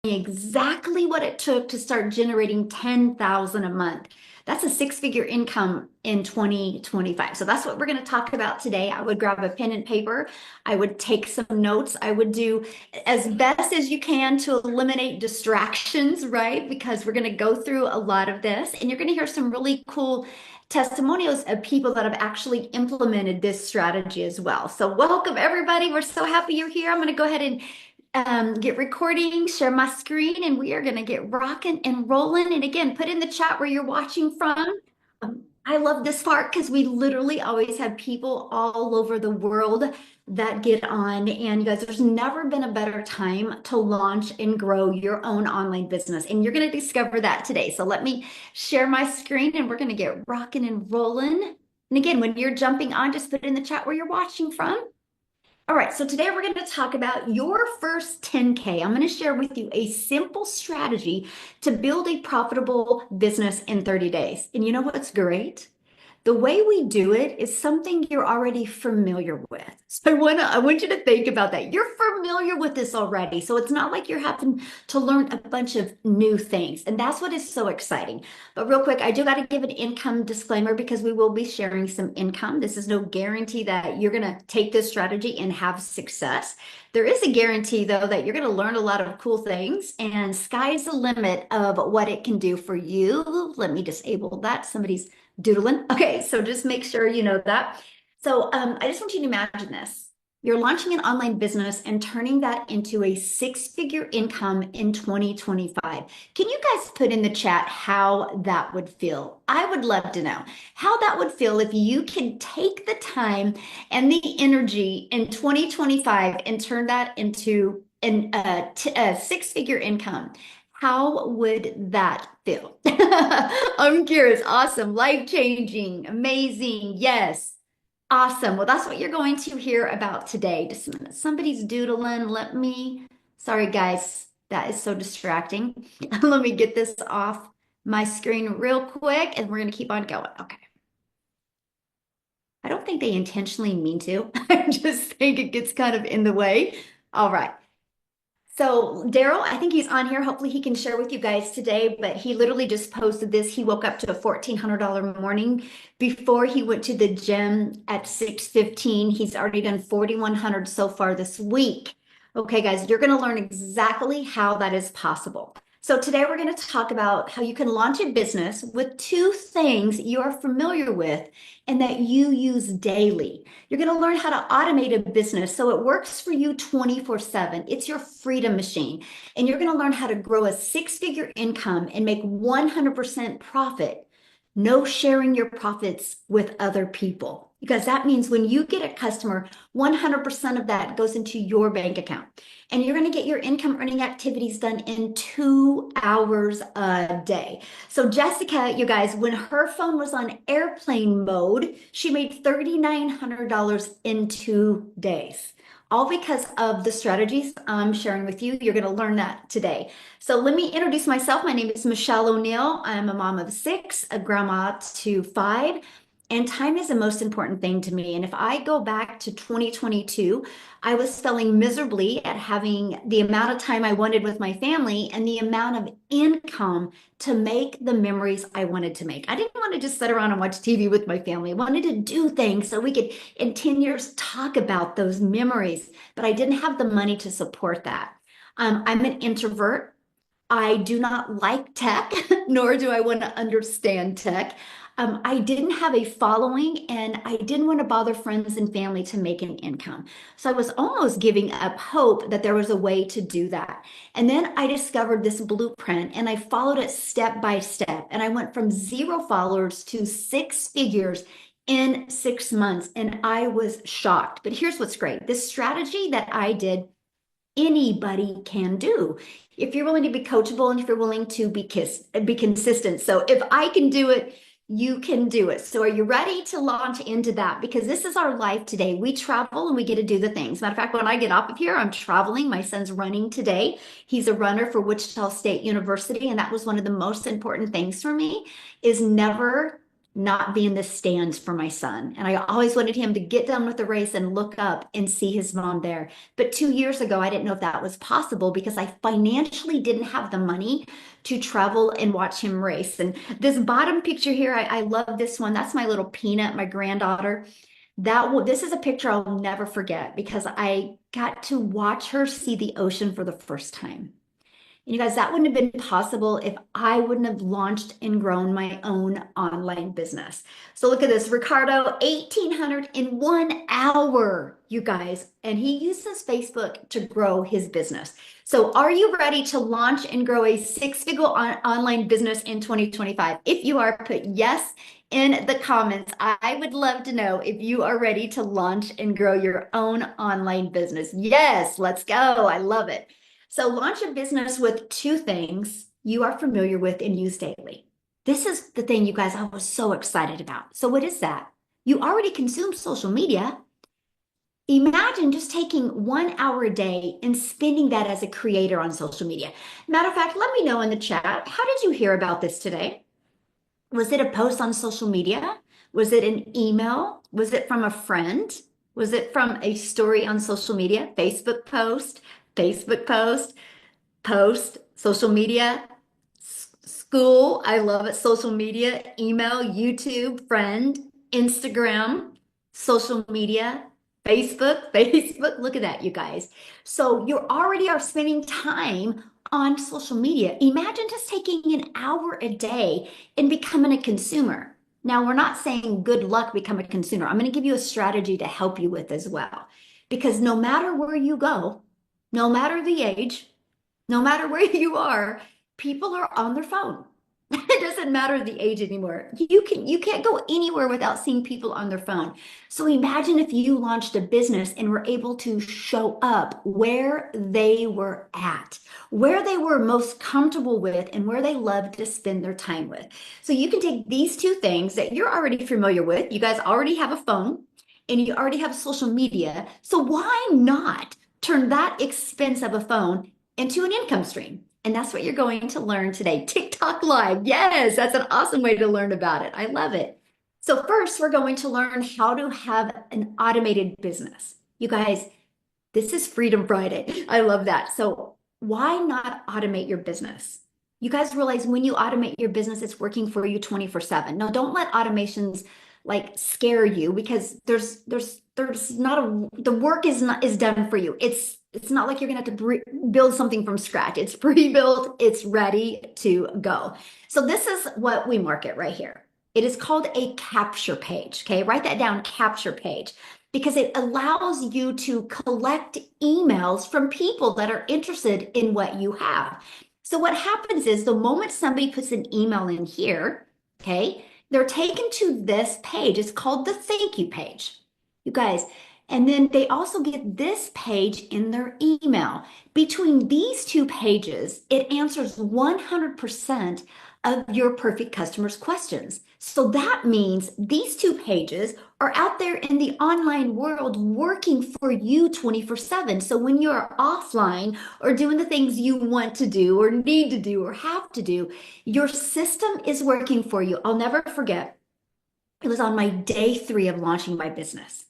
exactly what it took to start generating 10,000 a month. That's a six-figure income in 2025. So that's what we're going to talk about today. I would grab a pen and paper. I would take some notes. I would do as best as you can to eliminate distractions, right? Because we're going to go through a lot of this and you're going to hear some really cool testimonials of people that have actually implemented this strategy as well. So welcome everybody. We're so happy you're here. I'm going to go ahead and get recording, share my screen, and we are going to get rocking and rolling. And again, put in the chat where you're watching from. I love this part because we literally always have people all over the world that get on. And you guys, there's never been a better time to launch and grow your own online business. And you're going to discover that today. So let me share my screen and we're going to get rocking and rolling. And again, when you're jumping on, just put in the chat where you're watching from. All right, so today we're going to talk about your first 10K. I'm going to share with you a simple strategy to build a profitable business in 30 days. And you know what's great? The way we do it is something you're already familiar with. So I want you to think about that. You're familiar with this already. So it's not like you're having to learn a bunch of new things. And that's what is so exciting. But real quick, I do got to give an income disclaimer because we will be sharing some income. This is no guarantee that you're going to take this strategy and have success. There is a guarantee, though, that you're going to learn a lot of cool things and sky's the limit of what it can do for you. Let me disable that. Somebody's doodling. Okay, so just make sure you know that. So I just want you to imagine this. You're launching an online business and turning that into a six-figure income in 2025. Can you guys put in the chat how that would feel? I would love to know how that would feel if you could take the time and the energy in 2025 and turn that into a six-figure income. How would that feel? I'm curious. Awesome. Life-changing. Amazing. Yes. Awesome. Well, that's what you're going to hear about today. Just a minute. Somebody's doodling. Sorry, guys. That is so distracting. Let me get this off my screen real quick and we're going to keep on going. Okay. I don't think they intentionally mean to. I just think it gets kind of in the way. All right. So Daryl, I think he's on here. Hopefully he can share with you guys today, but he literally just posted this. He woke up to a $1,400 morning before he went to the gym at 6:15. He's already done 4,100 so far this week. Okay, guys, you're going to learn exactly how that is possible. So today we're going to talk about how you can launch a business with two things you're familiar with and that you use daily. You're going to learn how to automate a business so it works for you 24/7. It's your freedom machine. And you're going to learn how to grow a six-figure income and make 100% profit. No sharing your profits with other people. Because that means when you get a customer, 100% of that goes into your bank account. And you're going to get your income earning activities done in 2 hours a day. So Jessica, you guys, when her phone was on airplane mode, she made $3,900 in 2 days. All because of the strategies I'm sharing with you. You're going to learn that today. So let me introduce myself. My name is Michelle O'Neill. I'm a mom of six, a grandma to five, and time is the most important thing to me. And if I go back to 2022, I was failing miserably at having the amount of time I wanted with my family and the amount of income to make the memories I wanted to make. I didn't want to just sit around and watch TV with my family. I wanted to do things so we could, in 10 years, talk about those memories, but I didn't have the money to support that. I'm an introvert. I do not like tech, nor do I want to understand tech. I didn't have a following and I didn't want to bother friends and family to make an income. So I was almost giving up hope that there was a way to do that. And then I discovered this blueprint and I followed it step by step. And I went from 0 followers to six figures in 6 months. And I was shocked. But here's what's great. This strategy that I did, anybody can do if you're willing to be coachable and if you're willing to be consistent. So if I can do it, you can do it. So are you ready to launch into that? Because this is our life today. We travel and we get to do the things. Matter of fact, when I get off of here, I'm traveling. My son's running today. He's a runner for Wichita State University. And that was one of the most important things for me is never not be in the stands for my son. And I always wanted him to get done with the race and look up and see his mom there. But 2 years ago, I didn't know if that was possible because I financially didn't have the money to travel and watch him race. And this bottom picture here, I love this one. That's my little Peanut, my granddaughter. This is a picture I'll never forget because I got to watch her see the ocean for the first time. And you guys, that wouldn't have been possible if I wouldn't have launched and grown my own online business. So look at this, Ricardo, 1,800 in 1 hour, you guys. And he uses Facebook to grow his business. So are you ready to launch and grow a six-figure online business in 2025? If you are, put yes in the comments. I would love to know if you are ready to launch and grow your own online business. Yes, let's go. I love it. So launch a business with two things you are familiar with and use daily. This is the thing, you guys, I was so excited about. So what is that? You already consume social media. Imagine just taking 1 hour a day and spending that as a creator on social media. Matter of fact, let me know in the chat, how did you hear about this today? Was it a post on social media? Was it an email? Was it from a friend? Was it from a story on social media? Facebook post, social media, school. I love it. Social media, email, YouTube, friend, Instagram, social media, Facebook. Look at that, you guys. So you already are spending time on social media. Imagine just taking an hour a day and becoming a consumer. Now, we're not saying good luck become a consumer. I'm going to give you a strategy to help you with as well. Because no matter where you go, no matter the age, no matter where you are, people are on their phone. It doesn't matter the age anymore. You can't go anywhere without seeing people on their phone. So imagine if you launched a business and were able to show up where they were at, where they were most comfortable with, and where they loved to spend their time with. So you can take these two things that you're already familiar with. You guys already have a phone and you already have social media. So why not turn that expense of a phone into an income stream? And that's what you're going to learn today. TikTok Live. Yes, that's an awesome way to learn about it. I love it. So first, we're going to learn how to have an automated business. You guys, this is Freedom Friday. I love that. So why not automate your business? You guys realize when you automate your business, it's working for you 24/7. No, don't let automations like scare you because there's not the work is done for you. It's not like you're gonna have to build something from scratch. It's pre-built, it's ready to go. So this is what we market right here. It is called a capture page. Okay, write that down, capture page, because it allows you to collect emails from people that are interested in what you have. So what happens is the moment somebody puts an email in here, okay, they're taken to this page. It's called the thank you page, you guys. And then they also get this page in their email. Between these two pages, it answers 100% of your perfect customers' questions. So that means these two pages are out there in the online world working for you 24/7. So when you're offline or doing the things you want to do or need to do or have to do, your system is working for you. I'll never forget, it was on my day 3 of launching my business.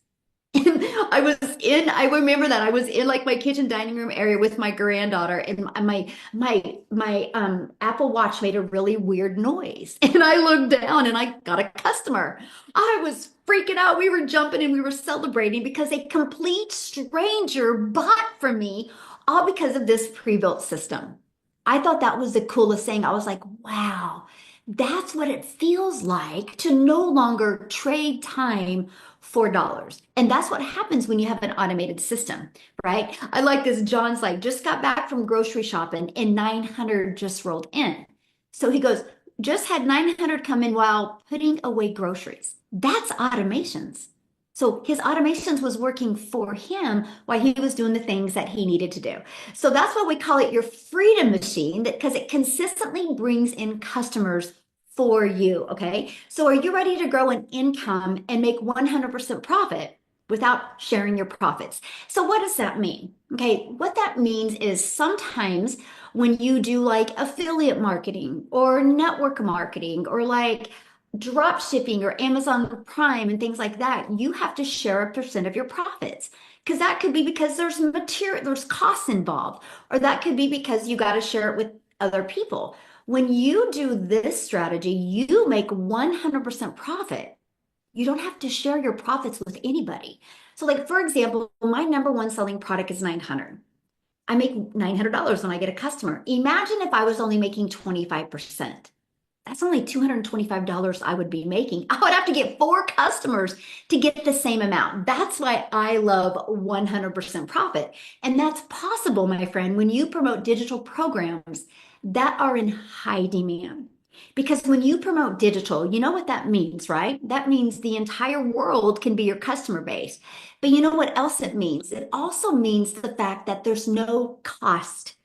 I remember that I was in like my kitchen dining room area with my granddaughter, and my Apple Watch made a really weird noise. And I looked down and I got a customer. I was freaking out. We were jumping and we were celebrating because a complete stranger bought from me, all because of this pre-built system. I thought that was the coolest thing. I was like, wow, that's what it feels like to no longer trade time for dollars. And that's what happens when you have an automated system, right? I like this. John's like, just got back from grocery shopping and 900 just rolled in. So he goes, just had 900 come in while putting away groceries. That's automations. So his automations was working for him while he was doing the things that he needed to do. So that's why we call it your freedom machine, because it consistently brings in customers for you, okay? So are you ready to grow an income and make 100% profit without sharing your profits? So what does that mean? Okay, what that means is sometimes when you do like affiliate marketing or network marketing or like drop shipping or Amazon Prime and things like that, you have to share a percent of your profits. Because that could be because there's material, there's costs involved, or that could be because you got to share it with other people. When you do this strategy, you make 100% profit. You don't have to share your profits with anybody. So, like for example, my number one selling product is 900. I make $900 when I get a customer. Imagine if I was only making 25%. That's only $225 I would be making. I would have to get four customers to get the same amount. That's why I love 100% profit. And that's possible, my friend, when you promote digital programs that are in high demand. Because when you promote digital, you know what that means, right? That means the entire world can be your customer base. But you know what else it means? It also means the fact that there's no cost.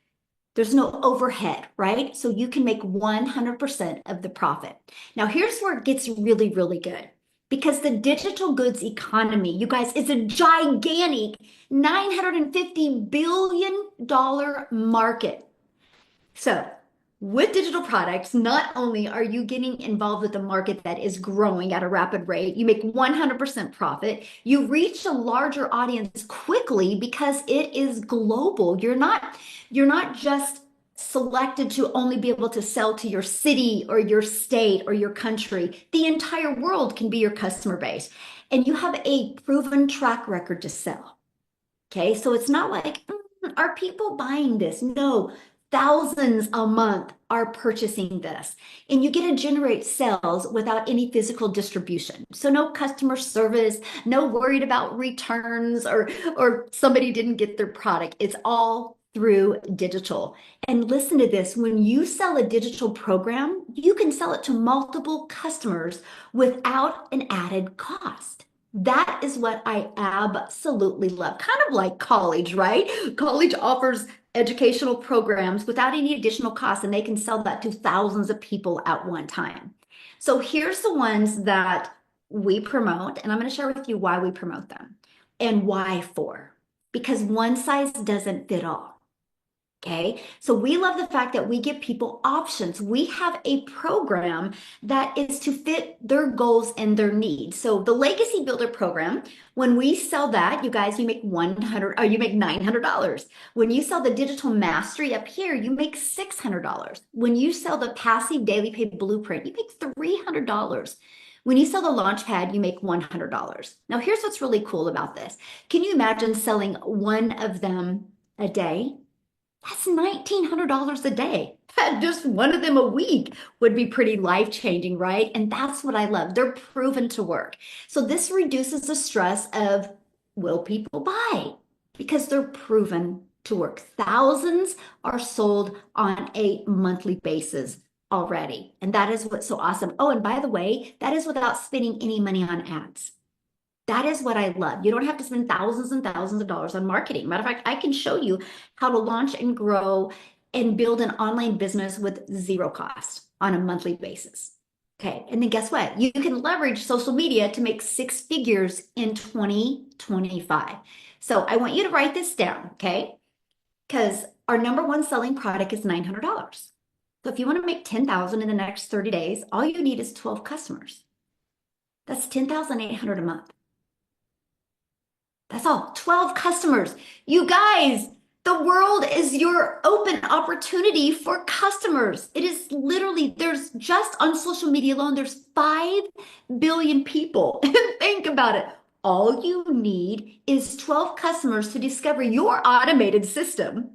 There's no overhead, right? So you can make 100% of the profit. Now, here's where it gets really, really good. Because the digital goods economy, you guys, is a gigantic $950 billion market. So, with digital products, not only are you getting involved with a market that is growing at a rapid rate, you make 100% profit, you reach a larger audience quickly because it is global. You're not just selected to only be able to sell to your city or your state or your country. The entire world can be your customer base. And you have a proven track record to sell. Okay, so it's not like, are people buying this? No, thousands a month are purchasing this. And you get to generate sales without any physical distribution. So no customer service, no worried about returns or somebody didn't get their product. It's all through digital. And listen to this, when you sell a digital program, you can sell it to multiple customers without an added cost. That is what I absolutely love. Kind of like college, right? College offers educational programs without any additional cost, and they can sell that to thousands of people at one time. So here's the ones that we promote, and I'm going to share with you why we promote them and why for. Because one size doesn't fit all. Okay, so we love the fact that we give people options. We have a program that is to fit their goals and their needs. So the Legacy Builder program, when we sell that, you guys, you make 100 or you make $900. When you sell the Digital Mastery up here, you make $600. When you sell the Passive Daily Pay Blueprint, you make $300. When you sell the Launchpad, you make $100. Now, here's what's really cool about this. Can you imagine selling one of them a day? That's $1,900 a day. Just one of them a week would be pretty life-changing, right? And that's what I love. They're proven to work. So this reduces the stress of, will people buy? Because they're proven to work. Thousands are sold on a monthly basis already. And that is what's so awesome. Oh, and by the way, that is without spending any money on ads. That is what I love. You don't have to spend thousands and thousands of dollars on marketing. Matter of fact, I can show you how to launch and grow and build an online business with zero cost on a monthly basis. Okay, and then guess what? You can leverage social media to make six figures in 2025. So I want you to write this down, okay? Because our number one selling product is $900. So if you want to make 10,000 in the next 30 days, all you need is 12 customers. That's 10,800 a month. That's all, 12 customers. You guys, the world is your open opportunity for customers. It is literally, there's just on social media alone, there's 5 billion people. And think about it. All you need is 12 customers to discover your automated system.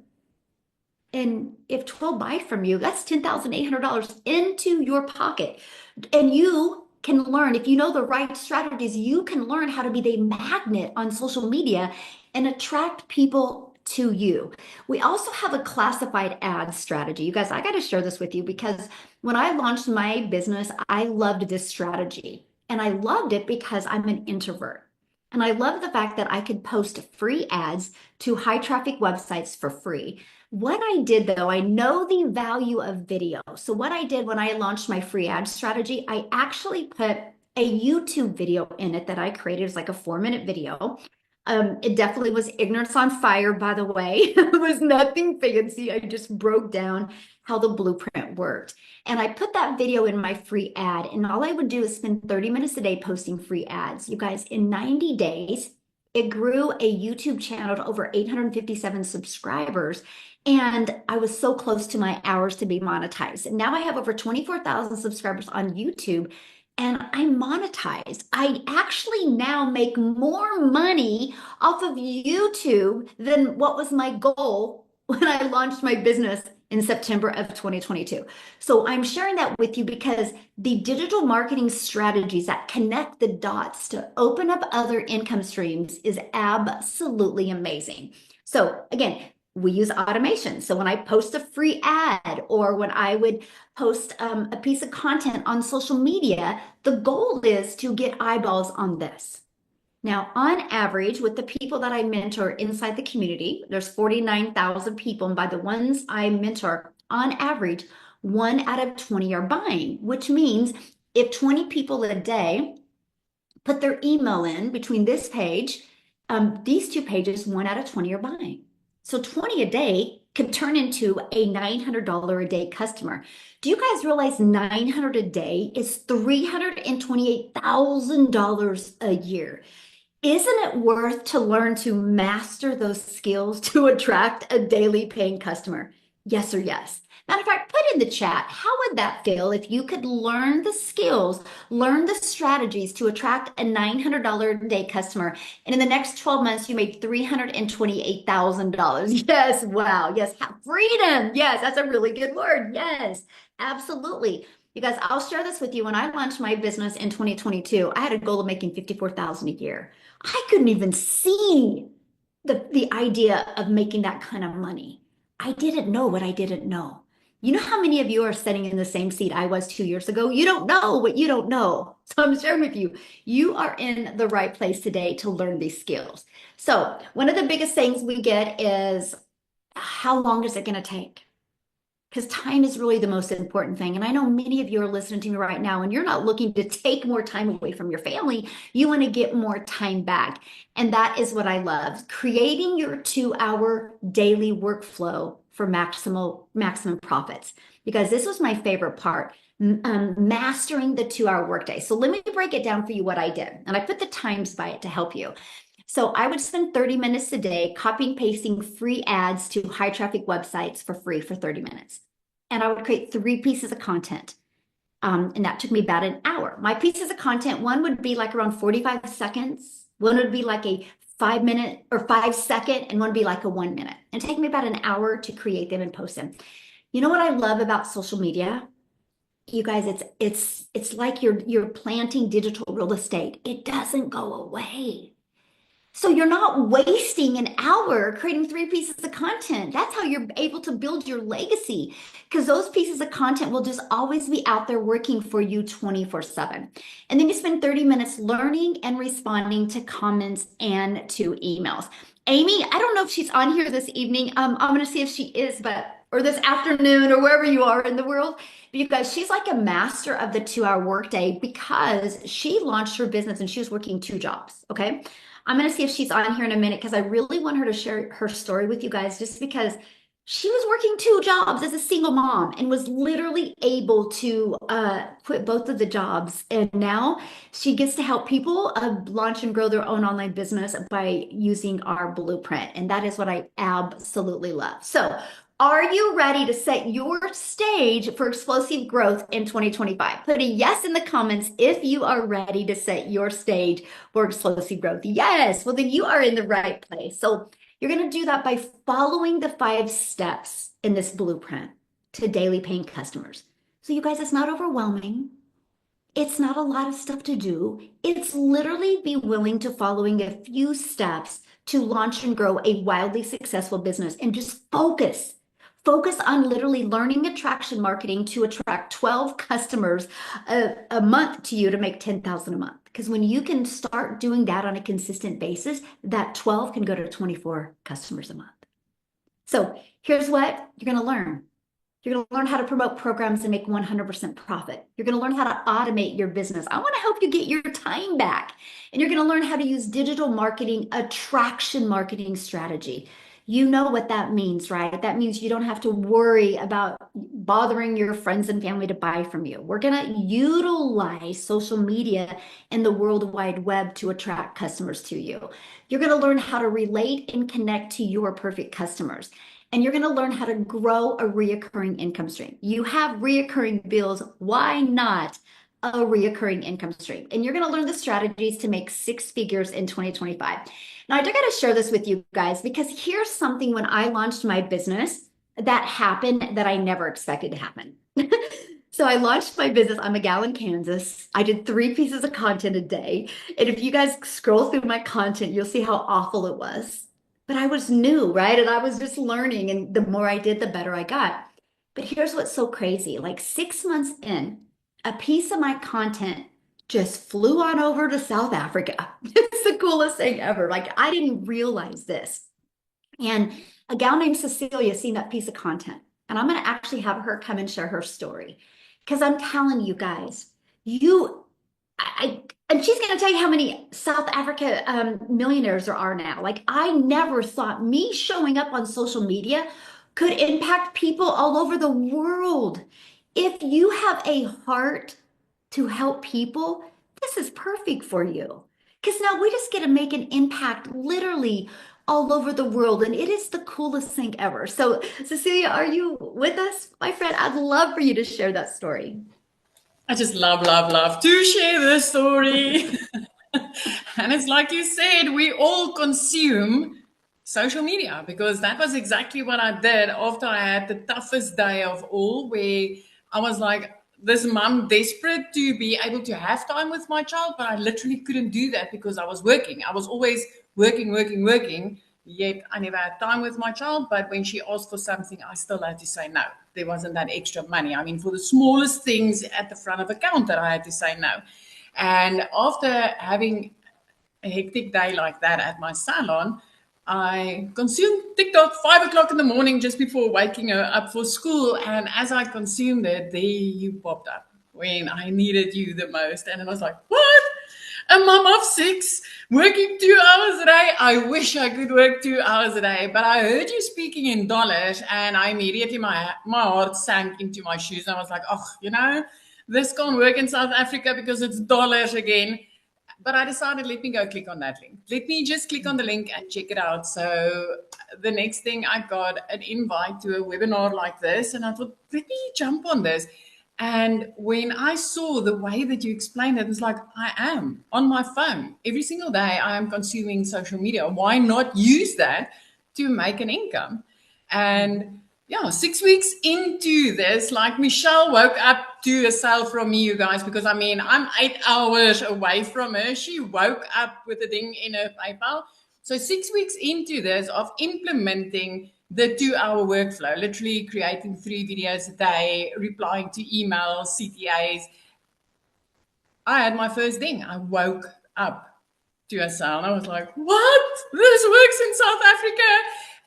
And if 12 buy from you, that's $10,800 into your pocket. And you can learn, if you know the right strategies, you can learn how to be the magnet on social media and attract people to you. We also have a classified ad strategy. You guys, I got to share this with you because when I launched my business, I loved this strategy. And I loved it because I'm an introvert. And I love the fact that I could post free ads to high traffic websites for free. What I did though, I know the value of video. So what I did when I launched my free ad strategy, I actually put a YouTube video in it that I created. It was like a 4-minute video. It definitely was ignorance on fire, by the way. It was nothing fancy. I just broke down how the blueprint worked. And I put that video in my free ad, and all I would do is spend 30 minutes a day posting free ads. You guys, in 90 days, it grew a YouTube channel to over 857 subscribers. And I was so close to my hours to be monetized. And now I have over 24,000 subscribers on YouTube and I'm monetized. I actually now make more money off of YouTube than what was my goal when I launched my business in September of 2022. So I'm sharing that with you because the digital marketing strategies that connect the dots to open up other income streams is absolutely amazing. So again, we use automation. So when I post a free ad or when I would post a piece of content on social media, the goal is to get eyeballs on this. Now, on average, with the people that I mentor inside the community, there's 49,000 people. And by the ones I mentor, on average, 1 out of 20 are buying, which means if 20 people a day put their email in between this page, these two pages, 1 out of 20 are buying. So 20 a day could turn into a $900 a day customer. Do you guys realize 900 a day is $328,000 a year? Isn't it worth to learn to master those skills to attract a daily paying customer? Yes or yes? Matter of fact, put in the chat, how would that feel if you could learn the skills, learn the strategies to attract a $900 a day customer, and in the next 12 months, you made $328,000? Yes, wow, yes, freedom. Yes, that's a really good word. Yes, absolutely. You guys, I'll share this with you. When I launched my business in 2022, I had a goal of making $54,000 a year. I couldn't even see the idea of making that kind of money. I didn't know what I didn't know. You know how many of you are sitting in the same seat I was 2 years ago? You don't know what you don't know. So I'm sharing with you, you are in the right place today to learn these skills. So one of the biggest things we get is, how long is it going to take? Because time is really the most important thing. And I know many of you are listening to me right now, and you're not looking to take more time away from your family. You want to get more time back. And that is what I love, creating your 2-hour daily workflow for maximum profits. Because this was my favorite part, mastering the 2-hour workday. So let me break it down for you what I did. And I put the times by it to help you. So I would spend 30 minutes a day copying, pasting free ads to high traffic websites for free for 30 minutes. And I would create 3 pieces of content. And that took me about an hour. My pieces of content, one would be like around 45 seconds. One would be like a 5-minute or 5-second, and one would be like a 1 minute. And take me about an hour to create them and post them. You know what I love about social media? You guys, it's like you're planting digital real estate. It doesn't go away. So you're not wasting an hour creating 3 pieces of content. That's how you're able to build your legacy, because those pieces of content will just always be out there working for you 24/7. And then you spend 30 minutes learning and responding to comments and to emails. Amy, I don't know if she's on here this evening. I'm going to see if she is, or this afternoon, or wherever you are in the world, because she's like a master of the 2-hour workday, because she launched her business and she was working 2 jobs. Okay. I'm going to see if she's on here in a minute, because I really want her to share her story with you guys, just because she was working 2 jobs as a single mom and was literally able to quit both of the jobs. And now she gets to help people launch and grow their own online business by using our blueprint. And that is what I absolutely love. So are you ready to set your stage for explosive growth in 2025? Put a yes in the comments if you are ready to set your stage for explosive growth. Yes, well then you are in the right place. So you're going to do that by following the 5 steps in this blueprint to daily paying customers. So you guys, it's not overwhelming. It's not a lot of stuff to do. It's literally be willing to following a few steps to launch and grow a wildly successful business, and just focus. Focus on literally learning attraction marketing to attract 12 customers a month to you to make 10,000 a month. Because when you can start doing that on a consistent basis, that 12 can go to 24 customers a month. So here's what you're going to learn. You're going to learn how to promote programs and make 100% profit. You're going to learn how to automate your business. I want to help you get your time back. And you're going to learn how to use digital marketing, attraction marketing strategy You know what that means, right? That means you don't have to worry about bothering your friends and family to buy from you. We're going to utilize social media and the World Wide Web to attract customers to you. You're going to learn how to relate and connect to your perfect customers. And you're going to learn how to grow a reoccurring income stream. You have reoccurring bills. Why not a reoccurring income stream? And you're going to learn the strategies to make six figures in 2025. Now, I do got to share this with you guys because here's something when I launched my business that happened that I never expected to happen. So I launched my business. I'm a gal in Kansas. I did 3 pieces of content a day. And if you guys scroll through my content, you'll see how awful it was. But I was new, right? And I was just learning. And the more I did, the better I got. But here's what's so crazy. Like 6 months in, a piece of my content just flew on over to South Africa. It's the coolest thing ever. Like I didn't realize this. And a gal named Cecilia seen that piece of content. And I'm going to actually have her come and share her story. Because I'm telling you guys, and she's going to tell you how many South Africa millionaires there are now. Like I never thought me showing up on social media could impact people all over the world. If you have a heart to help people, this is perfect for you. Because now we just get to make an impact literally all over the world. And it is the coolest thing ever. So, Cecilia, are you with us, my friend? I'd love for you to share that story. I just love to share the story. And it's like you said, we all consume social media because that was exactly what I did after I had the toughest day of all, where I was like, this mom desperate to be able to have time with my child, but I literally couldn't do that because I was working. I was always working, yet I never had time with my child. But when she asked for something, I still had to say no. There wasn't that extra money. I mean, for the smallest things at the front of a counter, I had to say no. And after having a hectic day like that at my salon, I consumed TikTok 5 o'clock in the morning just before waking her up for school. And as I consumed it, there you popped up when I needed you the most. And I was like, what? A mom of 6 working 2 hours a day. I wish I could work 2 hours a day, but I heard you speaking in dollars and I immediately, my heart sank into my shoes. And I was like, oh, this can't work in South Africa because it's dollars again. But I decided, let me go click on that link. Let me just click on the link and check it out. So the next thing, I got an invite to a webinar like this. And I thought, let me jump on this. And when I saw the way that you explained it, it's like, I am on my phone. Every single day I am consuming social media. Why not use that to make an income? And yeah, 6 weeks into this, like Michelle woke up to a sale from me, you guys, because I mean, I'm 8 hours away from her. She woke up with a ding in her PayPal. So 6 weeks into this of implementing the 2-hour workflow, literally creating 3 videos a day, replying to emails, CTAs, I had my first ding. I woke up to a sale and I was like, what? This works in South Africa?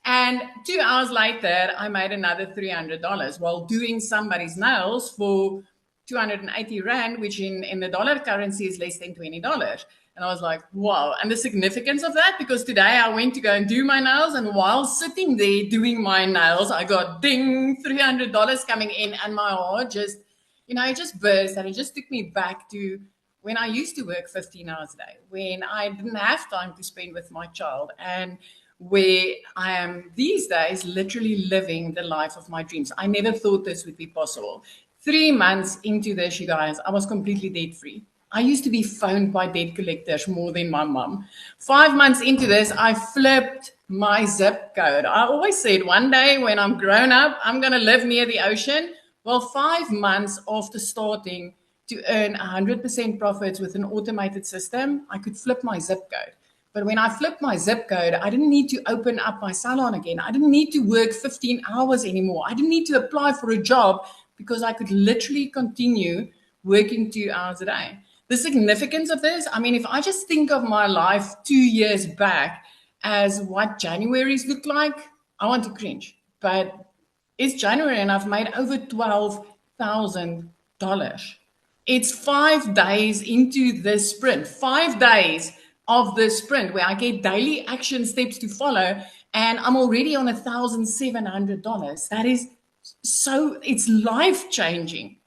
And 2 hours later, I made another $300 while doing somebody's nails for 280 Rand, which in the dollar currency is less than $20. And I was like, wow. And the significance of that, because today I went to go and do my nails. And while sitting there doing my nails, I got ding, $300 coming in. And my heart just, it just burst. And it just took me back to when I used to work 15 hours a day, when I didn't have time to spend with my child. And where I am these days literally living the life of my dreams. I never thought this would be possible. 3 months into this, you guys, I was completely debt free. I used to be phoned by debt collectors more than my mom. 5 months into this, I flipped my zip code. I always said one day when I'm grown up, I'm going to live near the ocean. Well, 5 months after starting to earn 100% profits with an automated system, I could flip my zip code. But when I flipped my zip code, I didn't need to open up my salon again. I didn't need to work 15 hours anymore. I didn't need to apply for a job because I could literally continue working 2 hours a day. The significance of this, I mean, if I just think of my life 2 years back as what January's look like, I want to cringe. But it's January and I've made over $12,000. It's 5 days into this sprint, 5 days of the sprint where I get daily action steps to follow. and I'm already on $1,700. That is so, it's life changing.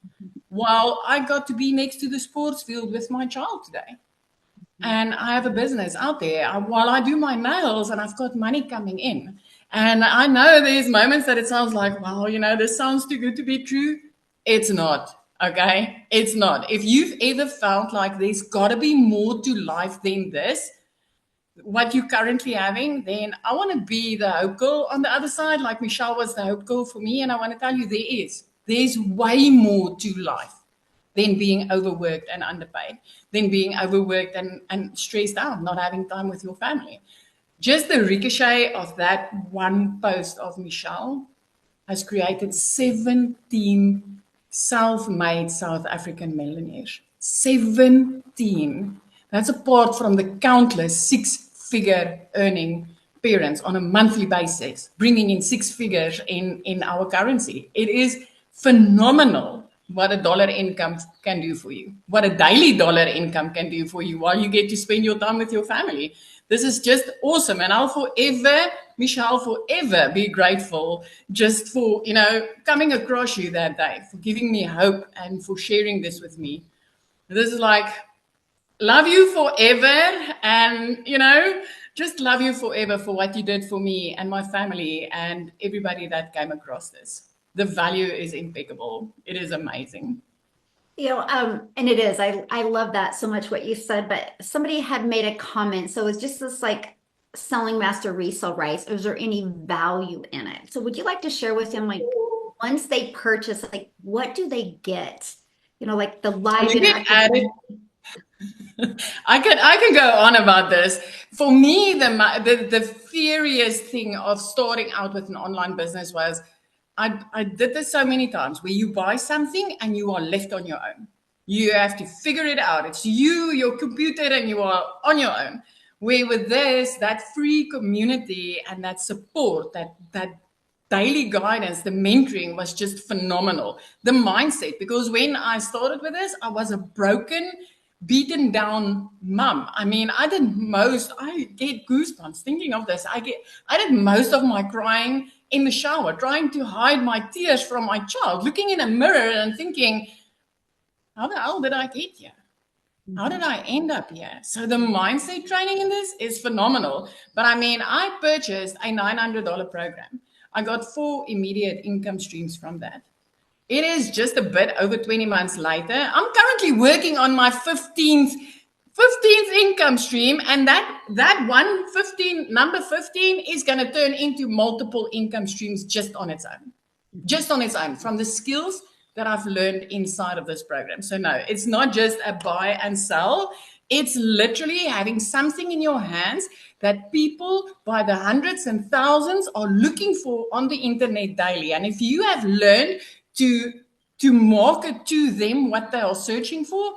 While I got to be next to the sports field with my child today. And I have a business out there while I do my nails and I've got money coming in. And I know there's moments that it sounds like, wow, this sounds too good to be true. It's not. Okay. It's not. If you've ever felt like there's got to be more to life than this, what you're currently having, then I want to be the hope girl on the other side, like Michelle was the hope girl for me. And I want to tell you, there's way more to life than being overworked and underpaid, than being overworked and stressed out, not having time with your family. Just the ricochet of that one post of Michelle has created 17 self-made South African millionaires. 17. That's apart from the countless six-figure earning parents on a monthly basis, bringing in six figures in our currency. It is phenomenal what a dollar income can do for you, what a daily dollar income can do for you while you get to spend your time with your family. This is just awesome. And I'll forever, Michelle, forever be grateful just for, coming across you that day, for giving me hope and for sharing this with me. This is like, love you forever. And, just love you forever for what you did for me and my family and everybody that came across this. The value is impeccable. It is amazing. And it is. I love that so much what you said, but somebody had made a comment. So it's just this like selling master resale rights. Is there any value in it? So would you like to share with them, like, once they purchase, like, what do they get? Like the live interactive. I can go on about this. For me, the furious thing of starting out with an online business was I did this so many times where you buy something and you are left on your own. You have to figure it out. It's you, your computer, and you are on your own. Where with this, that free community and that support, that daily guidance, the mentoring was just phenomenal. The mindset, because when I started with this, I was a broken, beaten down mom. I mean, I get goosebumps thinking of this. I did most of my crying in the shower, trying to hide my tears from my child, looking in a mirror and thinking, how the hell did I get here? How did I end up here? So the mindset training in this is phenomenal. But I mean, I purchased a $900 program. I got 4 immediate income streams from that. It is just a bit over 20 months later. I'm currently working on my 15th income stream, and that number 15 is going to turn into multiple income streams just on its own, from the skills that I've learned inside of this program. So no, it's not just a buy and sell. It's literally having something in your hands that people by the hundreds and thousands are looking for on the internet daily. And if you have learned to market to them what they are searching for,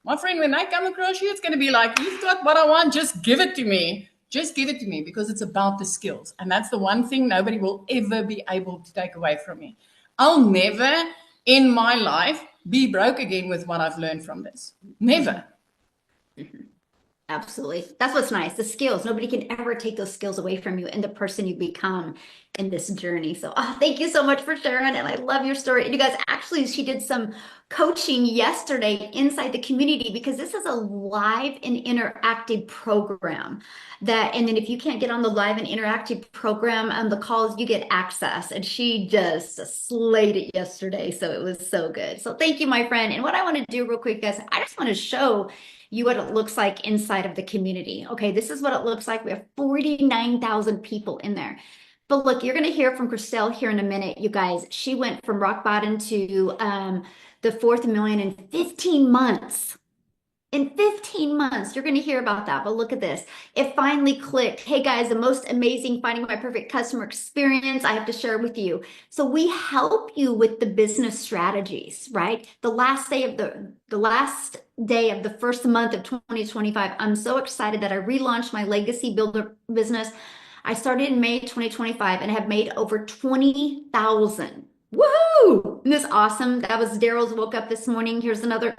my friend, when they come across you, it's going to be like, you've got what I want, just give it to me. Just give it to me, because it's about the skills. And that's the one thing nobody will ever be able to take away from me. I'll never in my life be broke again with what I've learned from this. Never. Absolutely. That's what's nice. The skills. Nobody can ever take those skills away from you and the person you become in this journey. So thank you so much for sharing. And I love your story. And you guys, actually, she did some coaching yesterday inside the community, because this is a live and interactive program and then if you can't get on the live and interactive program on the calls, you get access. And she just slayed it yesterday. So it was so good. So thank you, my friend. And what I want to do real quick, guys, I just want to show you what it looks like inside of the community. Okay, this is what it looks like. We have 49,000 people in there. But look, you're going to hear from Christelle here in a minute, you guys. She went from rock bottom to the 4th million in 15 months. In 15 months, you're going to hear about that. But look at this. It finally clicked. Hey guys, the most amazing Finding My Perfect Customer experience I have to share with you. So we help you with the business strategies, right? The last day of the first month of 2025, I'm so excited that I relaunched my Legacy Builder business. I started in May 2025 and have made over 20,000. Woohoo! Isn't this awesome? That was Daryl's woke up this morning. Here's another,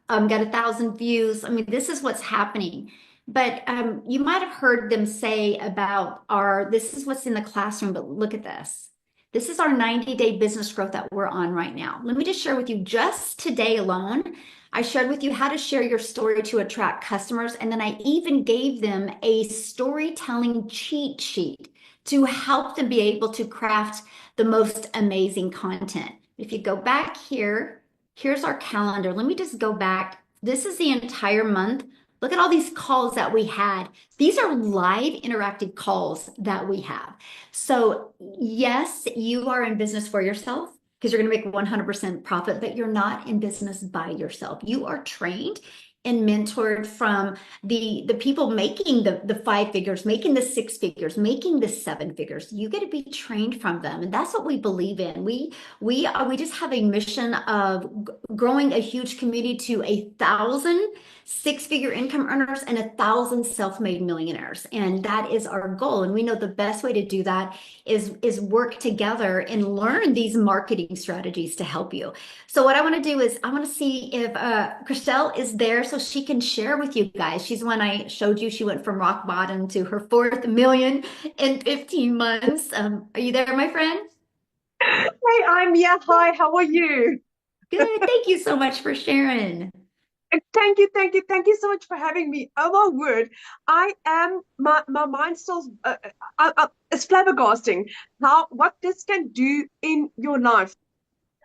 got 1,000 views. I mean, this is what's happening. But you might have heard them say about this is what's in the classroom, but look at this. This is our 90-day business growth that we're on right now. Let me just share with you, just today alone, I shared with you how to share your story to attract customers. And then I even gave them a storytelling cheat sheet to help them be able to craft the most amazing content. If you go back here, here's our calendar. Let me just go back. This is the entire month. Look at all these calls that we had. These are live interactive calls that we have. So yes, you are in business for yourself because you're going to make 100% profit, but you're not in business by yourself. You are trained and mentored from the people making the 5 figures, making the 6 figures, making the 7 figures. You get to be trained from them, and that's what we believe in. We just have a mission of growing a huge community to 1,000 6-figure income earners and 1,000 self-made millionaires, and that is our goal. And we know the best way to do that is work together and learn these marketing strategies to help you. So what I want to do is I want to see if Chriselle is there so she can share with you guys. She's the one I showed you. She went from rock bottom to her 4th million in 15 months. Are you there, my friend? Hey, I'm yeah. Hi, how are you? Good. Thank you so much for sharing. Thank you so much for having me. Oh my word, I am my mind still is flabbergasting how what this can do in your life.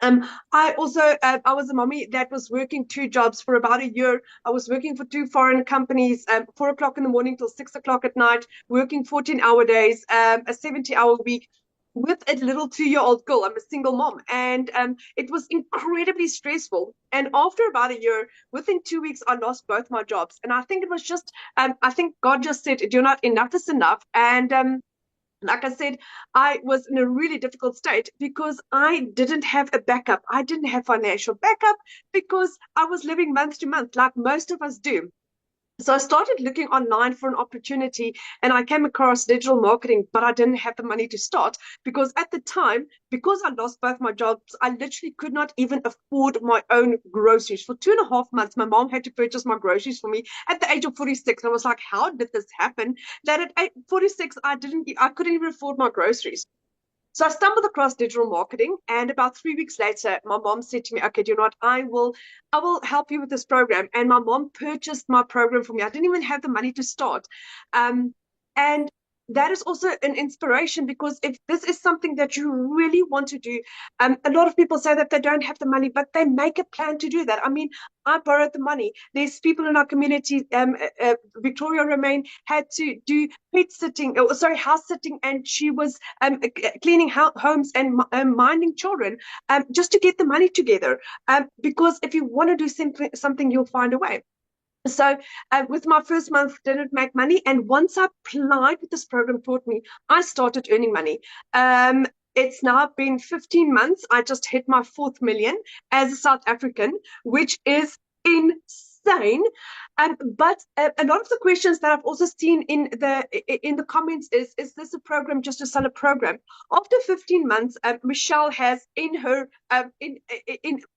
I also I was a mommy that was working 2 jobs for about a year. I was working for 2 foreign companies, 4 o'clock in the morning till 6 o'clock at night, working 14-hour days, a 70-hour week with a little 2-year-old girl. I'm a single mom, and it was incredibly stressful. And after about a year, within 2 weeks, I lost both my jobs. And I think it was just, I think God just said, "You're not enough is enough." And like I said, I was in a really difficult state because I didn't have a backup. I didn't have financial backup because I was living month to month, like most of us do. So I started looking online for an opportunity, and I came across digital marketing, but I didn't have the money to start because at the time, because I lost both my jobs, I literally could not even afford my own groceries. For 2.5 months, my mom had to purchase my groceries for me at the age of 46. I was like, how did this happen? That at 46, I couldn't even afford my groceries. So I stumbled across digital marketing, and about 3 weeks later, my mom said to me, "Okay, do you know what? I will help you with this program." And my mom purchased my program for me. I didn't even have the money to start, and that is also an inspiration because if this is something that you really want to do, a lot of people say that they don't have the money, but they make a plan to do that. I mean, I borrowed the money. There's people in our community. Victoria Romain had to do pet sitting, sorry, house sitting, and she was cleaning homes and minding children just to get the money together. Because if you want to do something, you'll find a way. So with my first month, didn't make money. And once I applied what this program taught me, I started earning money. It's now been 15 months. I just hit my 4th million as a South African, which is insane. But a lot of the questions that I've also seen in the comments is this a program just to sell a program? After 15 months, Michelle has in her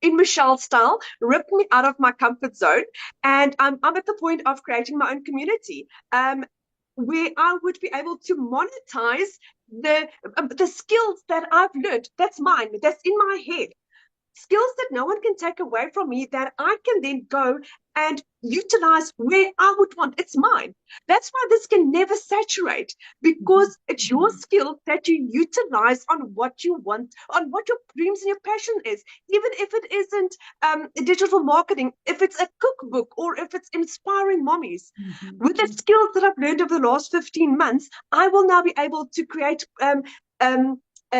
in Michelle's style ripped me out of my comfort zone, and I'm at the point of creating my own community. Where I would be able to monetize the skills that I've learned. That's mine. That's in my head, skills that no one can take away from me that I can then go and utilize where I would want. It's mine. That's why this can never saturate because it's your skill that you utilize on what you want, on what your dreams and your passion is. Even if it isn't digital marketing, if it's a cookbook or if it's inspiring mommies. With the skills that I've learned over the last 15 months, I will now be able to create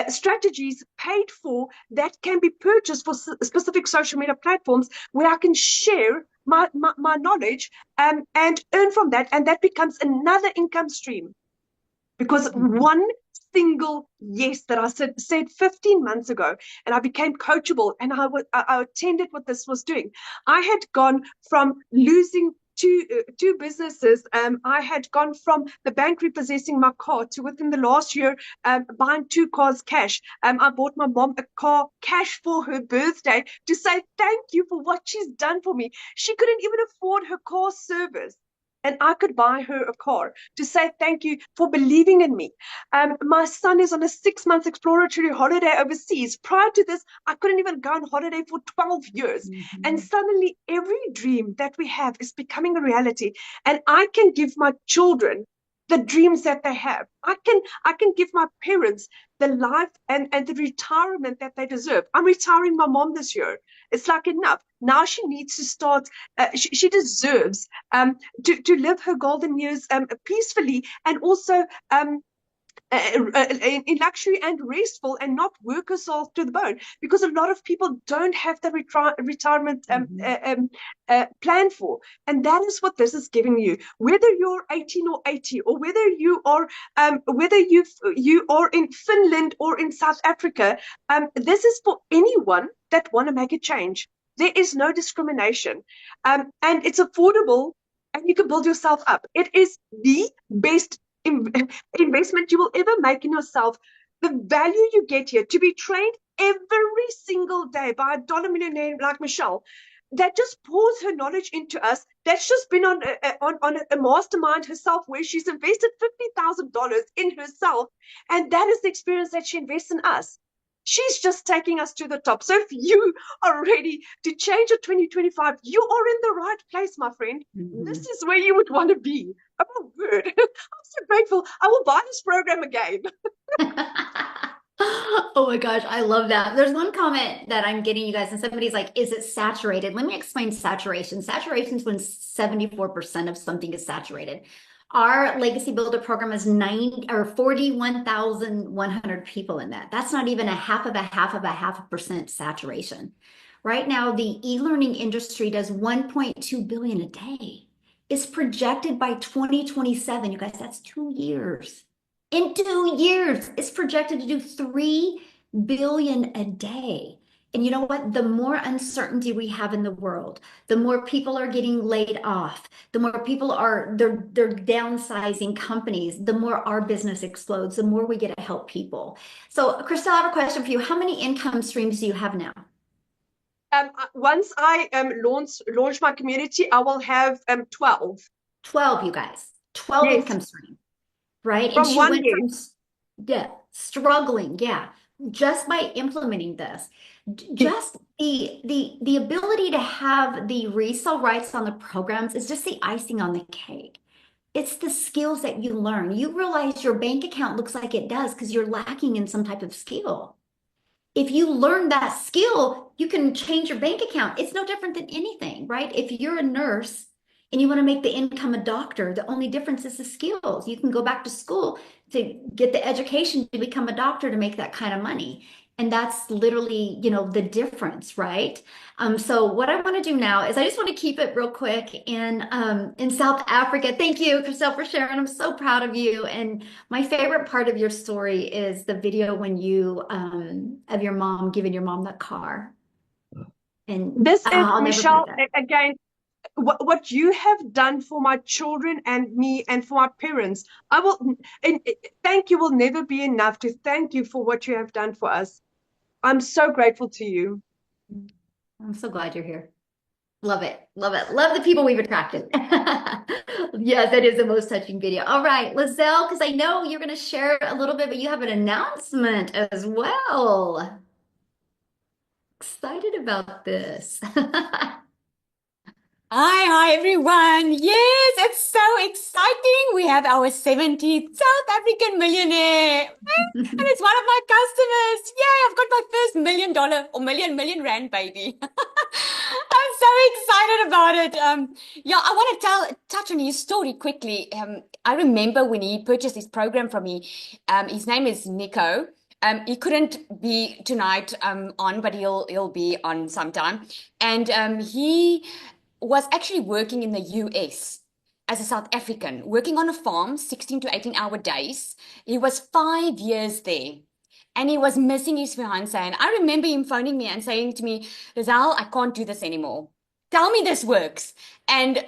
strategies paid for that can be purchased for specific social media platforms where I can share my knowledge and earn from that. And that becomes another income stream because one single yes that I said 15 months ago, and I became coachable, and I attended what this was doing. I had gone from losing two businesses. I had gone from the bank repossessing my car to within the last year buying 2 cars cash. I bought my mom a car cash for her birthday to say thank you for what she's done for me. She couldn't even afford her car service. and I could buy her a car to say thank you for believing in me. My son is on a 6 month exploratory holiday overseas. Prior to this, I couldn't even go on holiday for 12 years. And suddenly every dream that we have is becoming a reality. And I can give my children the dreams that they have. I can give my parents the life and the retirement that they deserve. I'm retiring my mom this year. It's like enough. Now she needs to start, she deserves to live her golden years peacefully, and also in luxury and restful, and not work herself to the bone, because a lot of people don't have the retirement plan for. And that is what this is giving you, whether you're 18 or 80, or whether you are you are in Finland or in South Africa. This is for anyone that want to make a change. There is no discrimination, and it's affordable, and you can build yourself up. It is the best investment you will ever make in yourself. The value you get here, to be trained every single day by a dollar millionaire like Michelle, that just pours her knowledge into us, that's just been on a mastermind herself, where she's invested $50,000 in herself, and that is the experience that she invests in us. She's just taking us to the top. So if you are ready to change your 2025, you are in the right place, my friend. This is where you would want to be. Oh, good. I'm so grateful. I will buy this program again. Oh my gosh, I love that. There's one comment that I'm getting, you guys, and somebody's like, is it saturated? Let me explain saturation. Saturation is when 74% of something is saturated. Our Legacy Builder program is 41,100 people in that. That's not even a half of a percent saturation. Right now, the e-learning industry does 1.2 billion a day. It's projected by 2027. You guys, that's 2 years. In 2 years, it's projected to do 3 billion a day. And you know what? The more uncertainty we have in the world, the more people are getting laid off, the more people they're downsizing companies, the more our business explodes, the more we get to help people. So, Crystal, I have a question for you. How many income streams do you have now? Once I launch my community, I will have 12. 12, you guys. 12 Yes. income streams, right? From and she one went year. from struggling, just by implementing this. Just the ability to have the resale rights on the programs is just the icing on the cake. It's the skills that you learn. You realize your bank account looks like it does because you're lacking in some type of skill. If you learn that skill, you can change your bank account. It's no different than anything, right? If you're a nurse and you want to make the income a doctor, the only difference is the skills. You can go back to school to get the education to become a doctor to make that kind of money. And that's literally, the difference, right? So what I want to do now is I just want to keep it real quick in South Africa. Thank you, Crystal, for sharing. I'm so proud of you. And my favorite part of your story is the video when you of your mom giving your mom that car. And This is, I'll never Michelle, forget that. again, what you have done for my children and me and for my parents, and thank you will never be enough to thank you for what you have done for us. I'm so grateful to you. I'm so glad you're here. Love it. Love it. Love the people we've attracted. Yes, that is the most touching video. All right, Lizelle, because I know you're going to share a little bit, but you have an announcement as well. Excited about this. Hi everyone. Yes, it's so exciting. We have our 70th South African millionaire. And it's one of my customers. Yay, I've got my first $1 million or million rand baby. I'm so excited about it. I want to touch on his story quickly. I remember when he purchased this program from me. His name is Nico. He couldn't be tonight on, but he'll be on sometime. And he was actually working in the US as a South African, working on a farm, 16 to 18-hour days. He was 5 years there, and he was missing his fiancée. And I remember him phoning me and saying to me, Lizelle, I can't do this anymore. Tell me this works. And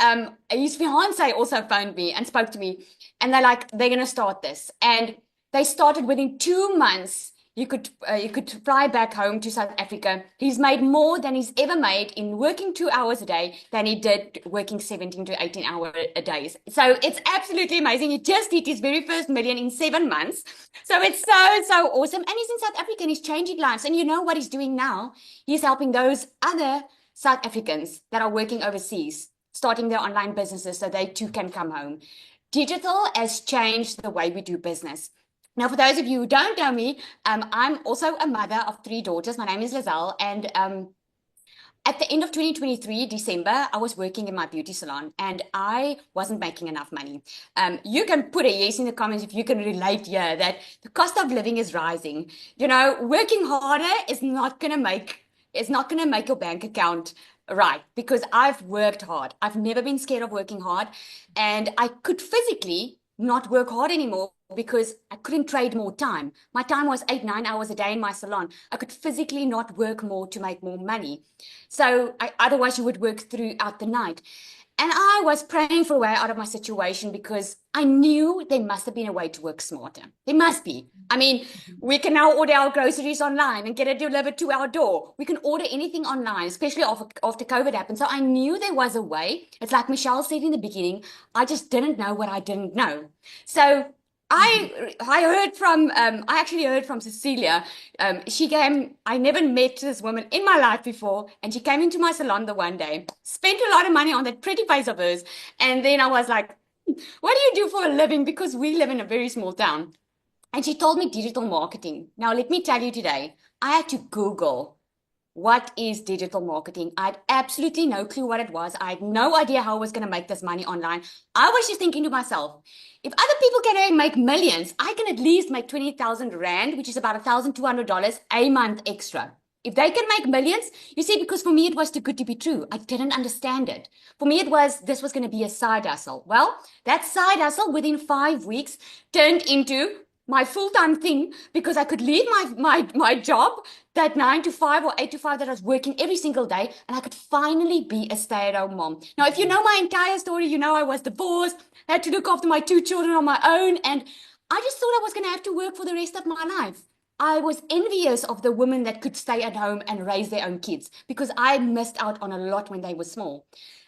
his fiancée also phoned me and spoke to me, and they're like, they're going to start this. And they started within 2 months. he could fly back home to South Africa. He's made more than he's ever made in working 2 hours a day than he did working 17 to 18 hour a days. So it's absolutely amazing. He just hit his very first million in 7 months. So it's so awesome. And he's in South Africa and he's changing lives. And you know what he's doing now? He's helping those other South Africans that are working overseas, starting their online businesses so they too can come home. Digital has changed the way we do business. Now, for those of you who don't know me, I'm also a mother of 3 daughters. My name is Lizelle, and at the end of 2023, December, I was working in my beauty salon and I wasn't making enough money. You can put a yes in the comments if you can relate here that the cost of living is rising. You know, working harder is not going to make your bank account right, because I've worked hard. I've never been scared of working hard, and I could physically not work hard anymore because I couldn't trade more time. My time was 8-9 hours a day in my salon. I could physically not work more to make more money. So otherwise you would work throughout the night. And I was praying for a way out of my situation because I knew there must have been a way to work smarter. There must be. I mean, we can now order our groceries online and get it delivered to our door. We can order anything online, especially after COVID happened. So I knew there was a way. It's like Michelle said in the beginning, I just didn't know what I didn't know. So I actually heard from Cecilia. I never met this woman in my life before, and she came into my salon the one day, spent a lot of money on that pretty face of hers, and then I was like, what do you do for a living? Because we live in a very small town. And she told me digital marketing. Now, let me tell you today, I had to Google what is digital marketing. I had absolutely no clue what it was. I had no idea how I was going to make this money online. I was just thinking to myself, if other people can make millions, I can at least make 20,000 Rand, which is about $1,200 a month extra. If they can make millions, you see, because for me, it was too good to be true. I didn't understand it. For me, this was going to be a side hustle. Well, that side hustle within 5 weeks turned into my full-time thing, because I could leave my job, that 9 to 5 or 8 to 5 that I was working every single day, and I could finally be a stay-at-home mom. Now, if you know my entire story, you know I was divorced, had to look after my 2 children on my own, and I just thought I was going to have to work for the rest of my life. I was envious of the women that could stay at home and raise their own kids, because I missed out on a lot when they were small.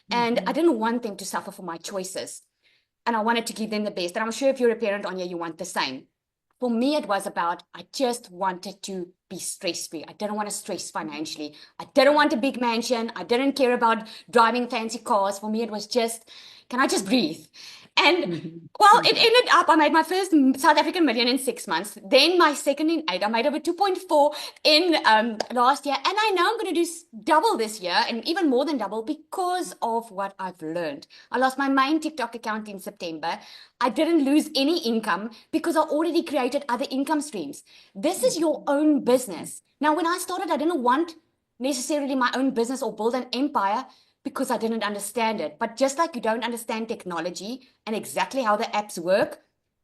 And I didn't want them to suffer for my choices. And I wanted to give them the best. And I'm sure if you're a parent on here, you want the same. For me, it was about, I just wanted to be stress-free. I didn't want to stress financially. I didn't want a big mansion. I didn't care about driving fancy cars. For me, it was just, can I just breathe? And well, it ended up, I made my first South African million in 6 months. Then my second in 8. I made over 2.4 in last year. And I know I'm going to do double this year, and even more than double, because of what I've learned. I lost my main TikTok account in September. I didn't lose any income because I already created other income streams. This is your own business. Now, when I started, I didn't want necessarily my own business or build an empire, because I didn't understand it. But just like you don't understand technology and exactly how the apps work,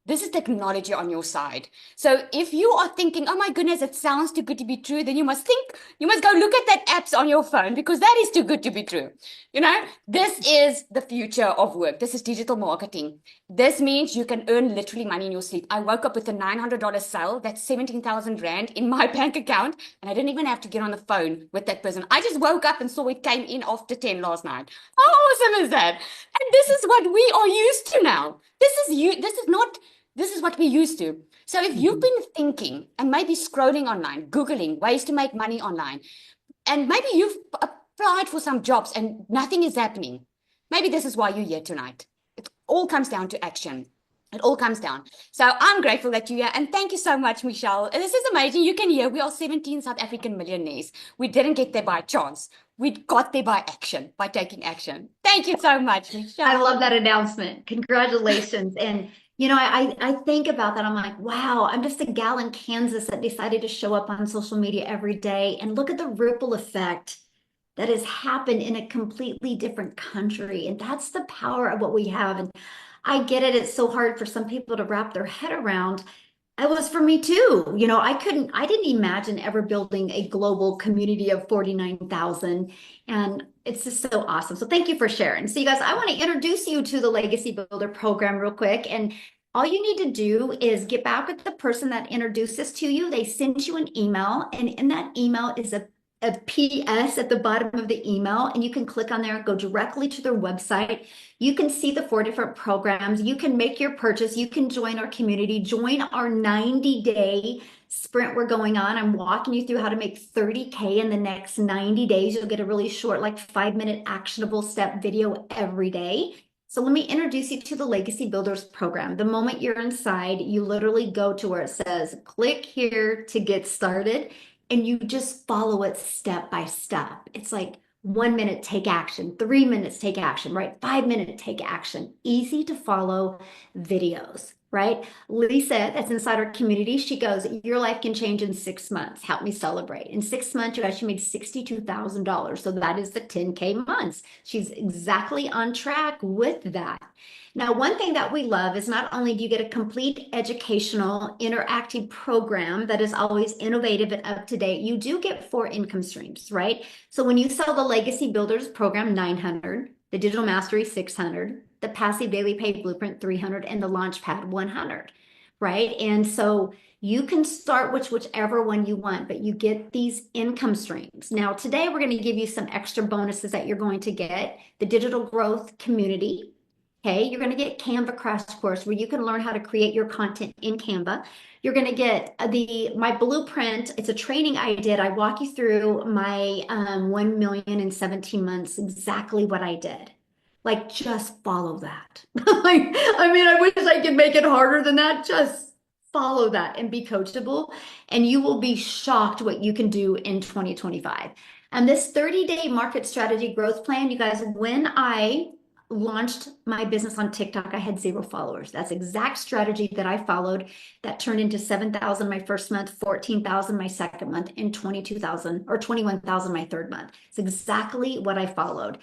this is technology on your side. So if you are thinking, oh my goodness, it sounds too good to be true, then you must go look at that apps on your phone, because that is too good to be true. You know, this is the future of work. This is digital marketing. This means you can earn literally money in your sleep. I woke up with a $900 sale, that's 17,000 Rand in my bank account, and I didn't even have to get on the phone with that person. I just woke up and saw it came in after 10 last night. How awesome is that? And this is what we are used to now. This is what we're used to. So if you've been thinking and maybe scrolling online, Googling ways to make money online, and maybe you've applied for some jobs and nothing is happening, maybe this is why you're here tonight. It all comes down to action. It all comes down. So I'm grateful that you're here. And thank you so much, Michelle. This is amazing. You can hear we are 17 South African millionaires. We didn't get there by chance. We got there by action, by taking action. Thank you so much, Michelle. I love that announcement. Congratulations. And you know, I think about that. I'm like, wow, I'm just a gal in Kansas that decided to show up on social media every day, and look at the ripple effect that has happened in a completely different country. And that's the power of what we have. And I get it. It's so hard for some people to wrap their head around. It was for me too. You know, I didn't imagine ever building a global community of 49,000. And it's just so awesome. So thank you for sharing. So you guys, I want to introduce you to the Legacy Builder program real quick. And All you need to do is get back with the person that introduced this to you. They send you an email, and in that email is a PS at the bottom of the email, and you can click on there and go directly to their website. You can see the 4 different programs. You can make your purchase. You can join our community, join our 90-day sprint we're going on. I'm walking you through how to make 30K in the next 90 days. You'll get a really short, like 5-minute actionable step video every day. So let me introduce you to the Legacy Builders program. The moment you're inside, you literally go to where it says, click here to get started, and you just follow it step by step. It's like 1 minute, take action, 3 minutes, take action, right? 5 minute, take action. Easy to follow videos, right? Lisa, that's inside our community, she goes, your life can change in 6 months. Help me celebrate. In 6 months, you actually made $62,000. So that is the 10K months. She's exactly on track with that. Now, one thing that we love is not only do you get a complete educational interactive program that is always innovative and up to date, you do get 4 income streams, right? So when you sell the Legacy Builders program, 900, the Digital Mastery, 600, the Passive Daily Pay Blueprint, 300, and the Launchpad, 100, right? And so you can start whichever one you want, but you get these income streams. Now, today we're going to give you some extra bonuses that you're going to get. The Digital Growth Community. Okay, you're going to get Canva Crash Course where you can learn how to create your content in Canva. You're going to get my blueprint. It's a training I did. I walk you through my 1 million in 17 months, exactly what I did. Like, just follow that. I wish I could make it harder than that. Just follow that and be coachable, and you will be shocked what you can do in 2025. And this 30-day market strategy growth plan, you guys, when I launched my business on TikTok, I had 0 followers. That's exact strategy that I followed that turned into 7,000 my first month, 14,000 my second month, and 22,000 or 21,000 my third month. It's exactly what I followed.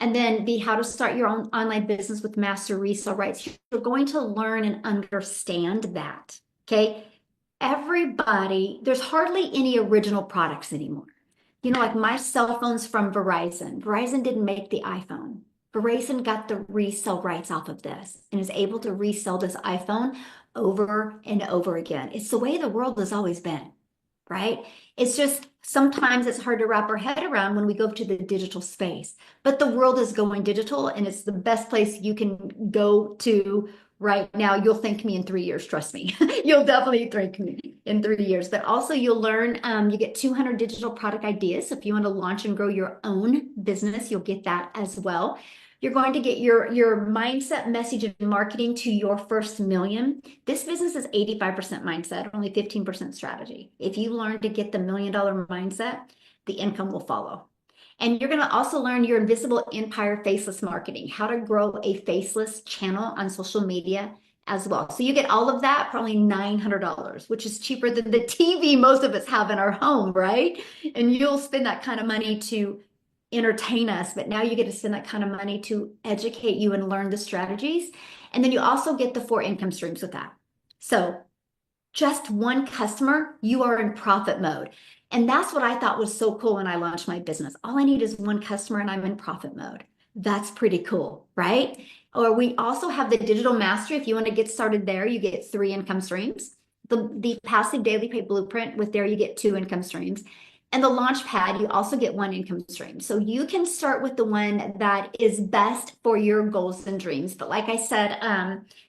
And then the how to start your own online business with master resale rights. You're going to learn and understand that, okay? Everybody, there's hardly any original products anymore. You know, like my cell phone's from Verizon. Verizon didn't make the iPhone. Verizon got the resale rights off of this and is able to resell this iPhone over and over again. It's the way the world has always been, right? It's just sometimes it's hard to wrap our head around when we go to the digital space, but the world is going digital, and it's the best place you can go to right now. You'll thank me in 3 years, trust me. You'll definitely thank me in 3 years, but also you'll learn, you get 200 digital product ideas. So if you want to launch and grow your own business, you'll get that as well. You're going to get your mindset, message, and marketing to your first million. This business is 85% mindset, only 15% strategy. If you learn to get the $1 million mindset, the income will follow. And you're going to also learn your invisible empire faceless marketing, how to grow a faceless channel on social media as well. So you get all of that for only $900, which is cheaper than the TV most of us have in our home, right? And you'll spend that kind of money to entertain us, but now you get to spend that kind of money to educate you and learn the strategies. And then you also get the 4 income streams with that. So just one customer, you are in profit mode. And that's what I thought was so cool when I launched my business. All I need is one customer and I'm in profit mode. That's pretty cool, right? Or we also have the Digital Mastery. If you want to get started there, you get 3 income streams. The Passive Daily Pay Blueprint, with there you get 2 income streams. And the Launchpad, you also get 1 income stream. So you can start with the one that is best for your goals and dreams. But like I said,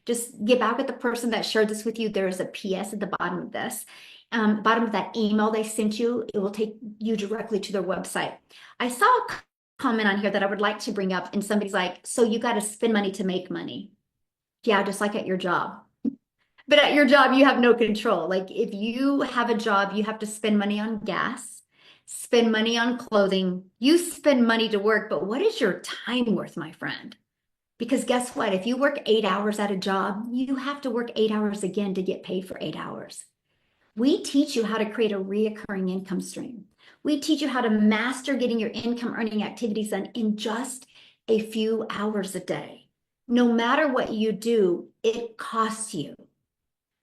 just get back with the person that shared this with you. There's a PS at the bottom of this. Bottom of that email they sent you, it will take you directly to their website. I saw a comment on here that I would like to bring up, and somebody's like, so you got to spend money to make money. Yeah, just like at your job. But at your job, you have no control. Like if you have a job, you have to spend money on gas, spend money on clothing, you spend money to work, but what is your time worth, my friend? Because guess what? If you work 8 hours at a job, you have to work 8 hours again to get paid for 8 hours. We teach you how to create a reoccurring income stream. We teach you how to master getting your income earning activities done in just a few hours a day. No matter what you do, it costs you.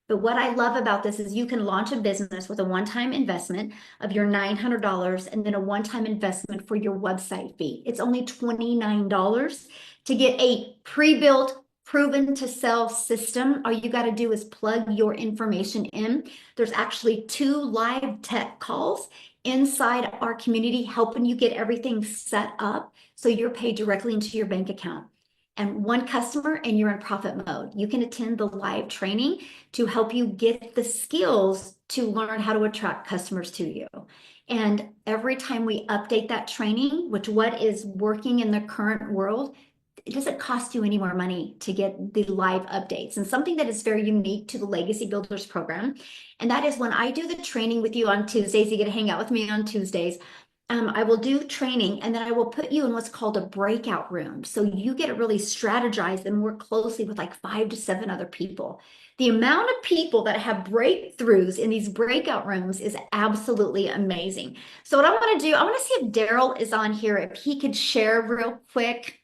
But what I love about this is you can launch a business with a one-time investment of your $900 and then a one-time investment for your website fee. It's only $29 to get a pre-built proven to sell system. All you got to do is plug your information in. There's actually 2 live tech calls inside our community helping you get everything set up so you're paid directly into your bank account. And 1 customer and you're in profit mode. You can attend the live training to help you get the skills to learn how to attract customers to you. And every time we update that training, which what is working in the current world, it doesn't cost you any more money to get the live updates. And something that is very unique to the Legacy Builders program, and that is when I do the training with you on Tuesdays, you get to hang out with me on Tuesdays. I will do training and then I will put you in what's called a breakout room. So you get to really strategize and work closely with like 5 to 7 other people. The amount of people that have breakthroughs in these breakout rooms is absolutely amazing. So what I want to do, I want to see if Daryl is on here, if he could share real quick.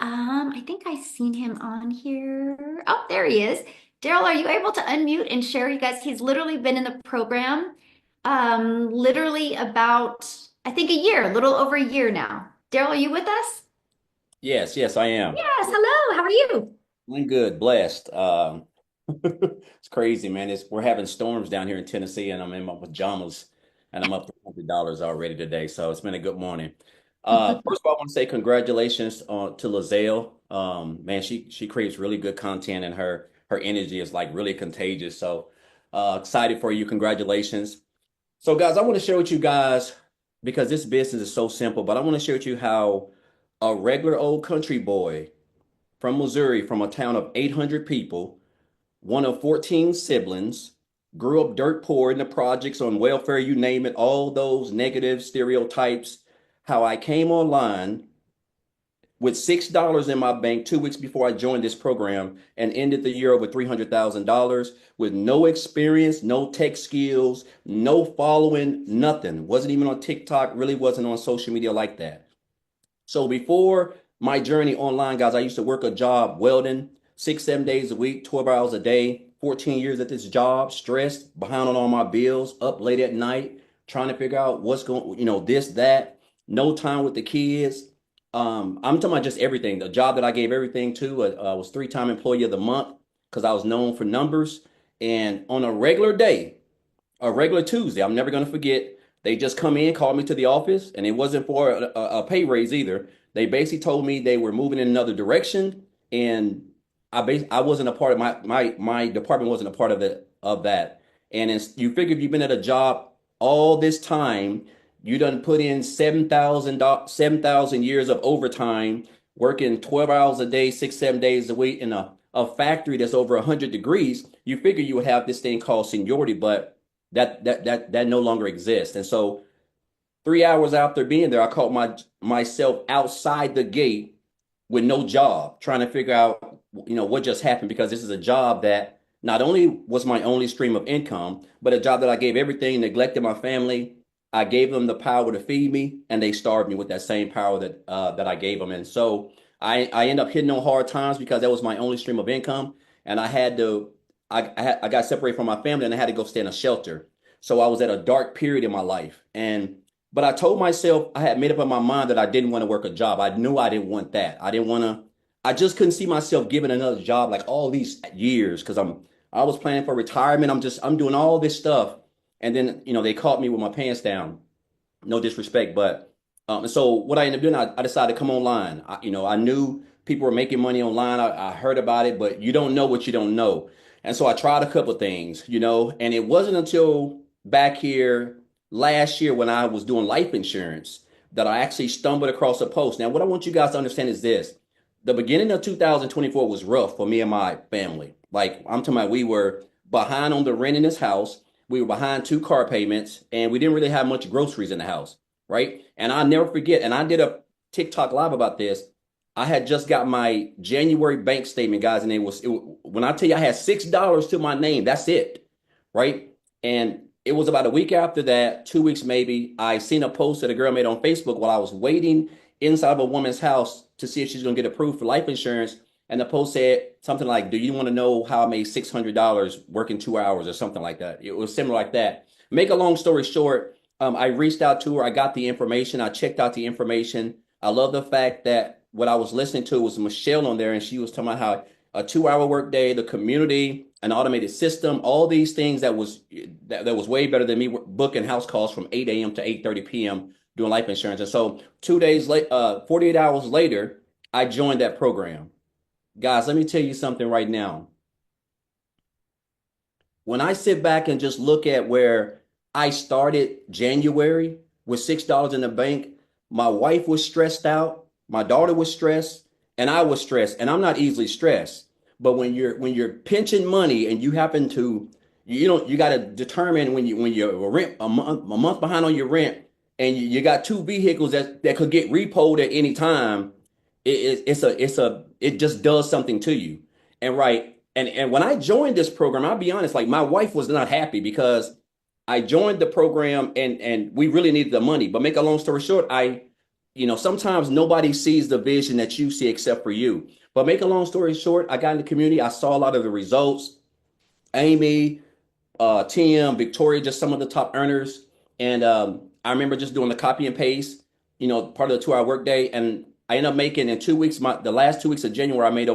I think I seen him on here. Oh, there he is. Daryl, are you able to unmute and share, you guys? He's literally been in the program, literally about, I think, a year, a little over a year now. Daryl, are you with us? Yes, yes, I am. Yes. Hello. How are you? Doing good, blessed. It's crazy, man. We're having storms down here in Tennessee, and I'm in my pajamas, and I'm up to $100 already today. So it's been a good morning. First of all, I want to say congratulations to Lizelle. Man, she creates really good content, and her energy is like really contagious. So excited for you. Congratulations. So, guys, I want to share with you guys because this business is so simple, but I want to share with you how a regular old country boy from Missouri, from a town of 800 people, one of 14 siblings, grew up dirt poor in the projects, on welfare, you name it, all those negative stereotypes, how I came online with $6 in my bank 2 weeks before I joined this program and ended the year over $300,000 with no experience, no tech skills, no following, nothing. Wasn't even on TikTok, really wasn't on social media like that. So before my journey online, guys, I used to work a job welding 6, 7 days a week, 12 hours a day, 14 years at this job, stressed, behind on all my bills, up late at night, trying to figure out what's going, this, that, no time with the kids. I'm talking about just everything. The job that I gave everything to was 3-time employee of the month because I was known for numbers. And on a regular day, a regular Tuesday, I'm never going to forget, they just come in, called me to the office, and it wasn't for a pay raise either. They basically told me they were moving in another direction, and I wasn't a part of my department wasn't a part of that. And you figure if you've been at a job all this time, you done put in 7,000 years of overtime, working 12 hours a day, 6, 7 days a week in a factory that's over 100 degrees. You figure you would have this thing called seniority, but that no longer exists. And so 3 hours after being there, I caught myself outside the gate with no job, trying to figure out, what just happened, because this is a job that not only was my only stream of income, but a job that I gave everything, neglected my family. I gave them the power to feed me, and they starved me with that same power that I gave them. And so I end up hitting on hard times because that was my only stream of income, and I got separated from my family, and I had to go stay in a shelter. So I was at a dark period in my life, but I told myself, I had made up in my mind that I didn't want to work a job. I knew I didn't want that. I just couldn't see myself giving another job like all these years because I was planning for retirement. I'm doing all this stuff. And then, they caught me with my pants down. No disrespect, but so what I ended up doing, I decided to come online. I knew people were making money online. I heard about it, but you don't know what you don't know. And so I tried a couple of things, and it wasn't until back here last year when I was doing life insurance that I actually stumbled across a post. Now, what I want you guys to understand is this. The beginning of 2024 was rough for me and my family. Like, I'm talking about, we were behind on the rent in this house. We were behind 2 car payments, and we didn't really have much groceries in the house, right? And I'll never forget, and I did a TikTok live about this. I had just got my January bank statement, guys, and when I tell you I had $6 to my name, that's it, right? And it was about a week after that, 2 weeks maybe, I seen a post that a girl made on Facebook while I was waiting inside of a woman's house to see if she's going to get approved for life insurance. And the post said something like, do you want to know how I made $600 working 2 hours or something like that? It was similar like that. Make a long story short, I reached out to her. I got the information. I checked out the information. I love the fact that what I was listening to was Michelle on there, and she was talking about how a 2-hour workday, the community, an automated system, all these things that was way better than me booking house calls from 8 a.m. to 8:30 p.m. doing life insurance. And so 2 days late, 48 hours later, I joined that program. Guys, let me tell you something right now. When I sit back and just look at where I started January with $6 in the bank, my wife was stressed out, my daughter was stressed, and I was stressed. And I'm not easily stressed. But when you're pinching money and you happen to, you got to determine when you're rent a month behind on your rent, and you got 2 vehicles that could get repoed at any time. It just does something to you. And right. And when I joined this program, I'll be honest, like my wife was not happy because I joined the program and we really needed the money. But make a long story short, sometimes nobody sees the vision that you see except for you. But make a long story short, I got in the community. I saw a lot of the results. Amy, Tim, Victoria, just some of the top earners. And I remember just doing the copy and paste, part of the 2-hour workday. And I ended up making in 2 weeks, the last 2 weeks of January, I made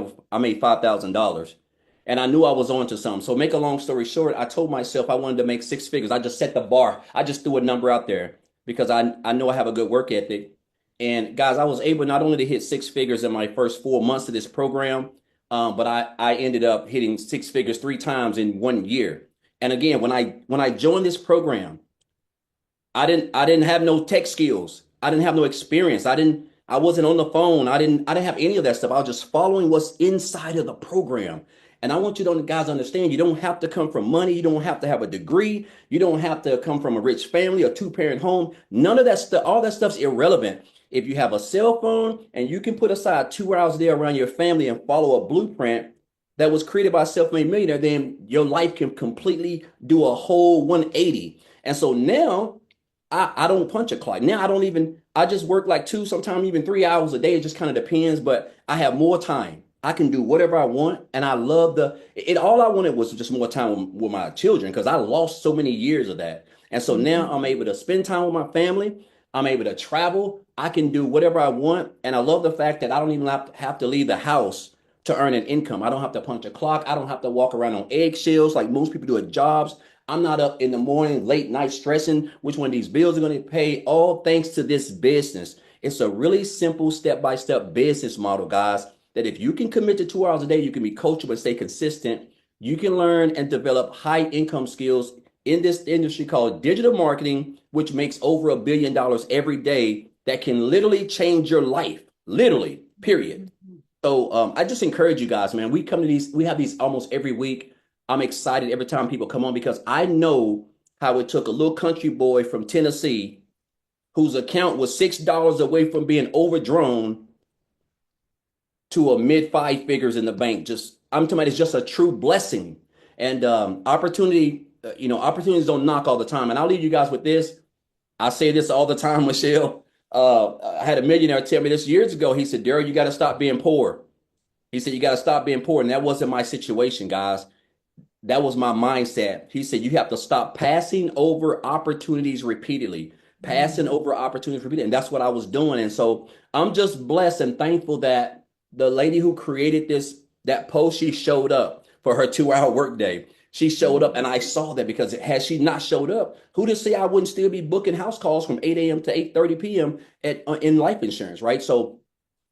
$5,000. And I knew I was on to something. So make a long story short, I told myself I wanted to make 6 figures. I just set the bar. I just threw a number out there because I know I have a good work ethic. And guys, I was able not only to hit 6 figures in my first 4 months of this program, but I ended up hitting 6 figures 3 times in 1 year. And again, when I joined this program, I didn't have no tech skills. I didn't have no experience. I wasn't on the phone. I didn't have any of that stuff. I was just following what's inside of the program. And I want you to guys understand, you don't have to come from money. You don't have to have a degree. You don't have to come from a rich family or 2-parent home. None of that stuff, all that stuff's irrelevant. If you have a cell phone and you can put aside 2 hours there around your family and follow a blueprint that was created by a self-made millionaire, then your life can completely do a whole 180. And so now I don't punch a clock. Now I just work like 2, sometimes even 3 hours a day. It just kind of depends, but I have more time. I can do whatever I want. And I love all I wanted was just more time with my children because I lost so many years of that. And so now I'm able to spend time with my family. I'm able to travel. I can do whatever I want. And I love the fact that I don't even have to leave the house to earn an income. I don't have to punch a clock. I don't have to walk around on eggshells like most people do at jobs. I'm not up in the morning, late night stressing which one of these bills are going to pay, all thanks to this business. It's a really simple step-by-step business model, guys, that if you can commit to 2 hours a day, you can be coachable and stay consistent. You can learn and develop high income skills in this industry called digital marketing, which makes over $1 billion every day that can literally change your life, literally, period. So I just encourage you guys, man, we have these almost every week. I'm excited every time people come on because I know how it took a little country boy from Tennessee whose account was $6 away from being overdrawn to a mid 5 figures in the bank. I'm talking about it's just a true blessing. And opportunities don't knock all the time. And I'll leave you guys with this. I say this all the time, Michelle. I had a millionaire tell me this years ago. He said, Daryl, you got to stop being poor. He said, you got to stop being poor. And that wasn't my situation, guys. That was my mindset. He said, you have to stop passing over opportunities repeatedly, And that's what I was doing. And so I'm just blessed and thankful that the lady who created that post, she showed up for her 2-hour workday. She showed up, and I saw that because had she not showed up, who to say I wouldn't still be booking house calls from 8 a.m. to 8:30 p.m. in life insurance, right? So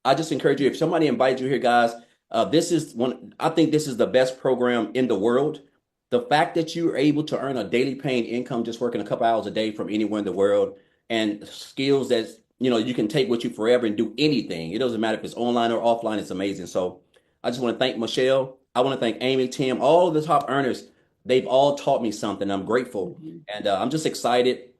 I just encourage you, if somebody invites you here, guys, I think this is the best program in the world. The fact that you're able to earn a daily paying income just working a couple hours a day from anywhere in the world, and skills that you can take with you forever and do anything. It doesn't matter if it's online or offline. It's amazing. So I just want to thank Michelle. I want to thank Amy, Tim, all of the top earners. They've all taught me something. I'm grateful. And I'm just excited.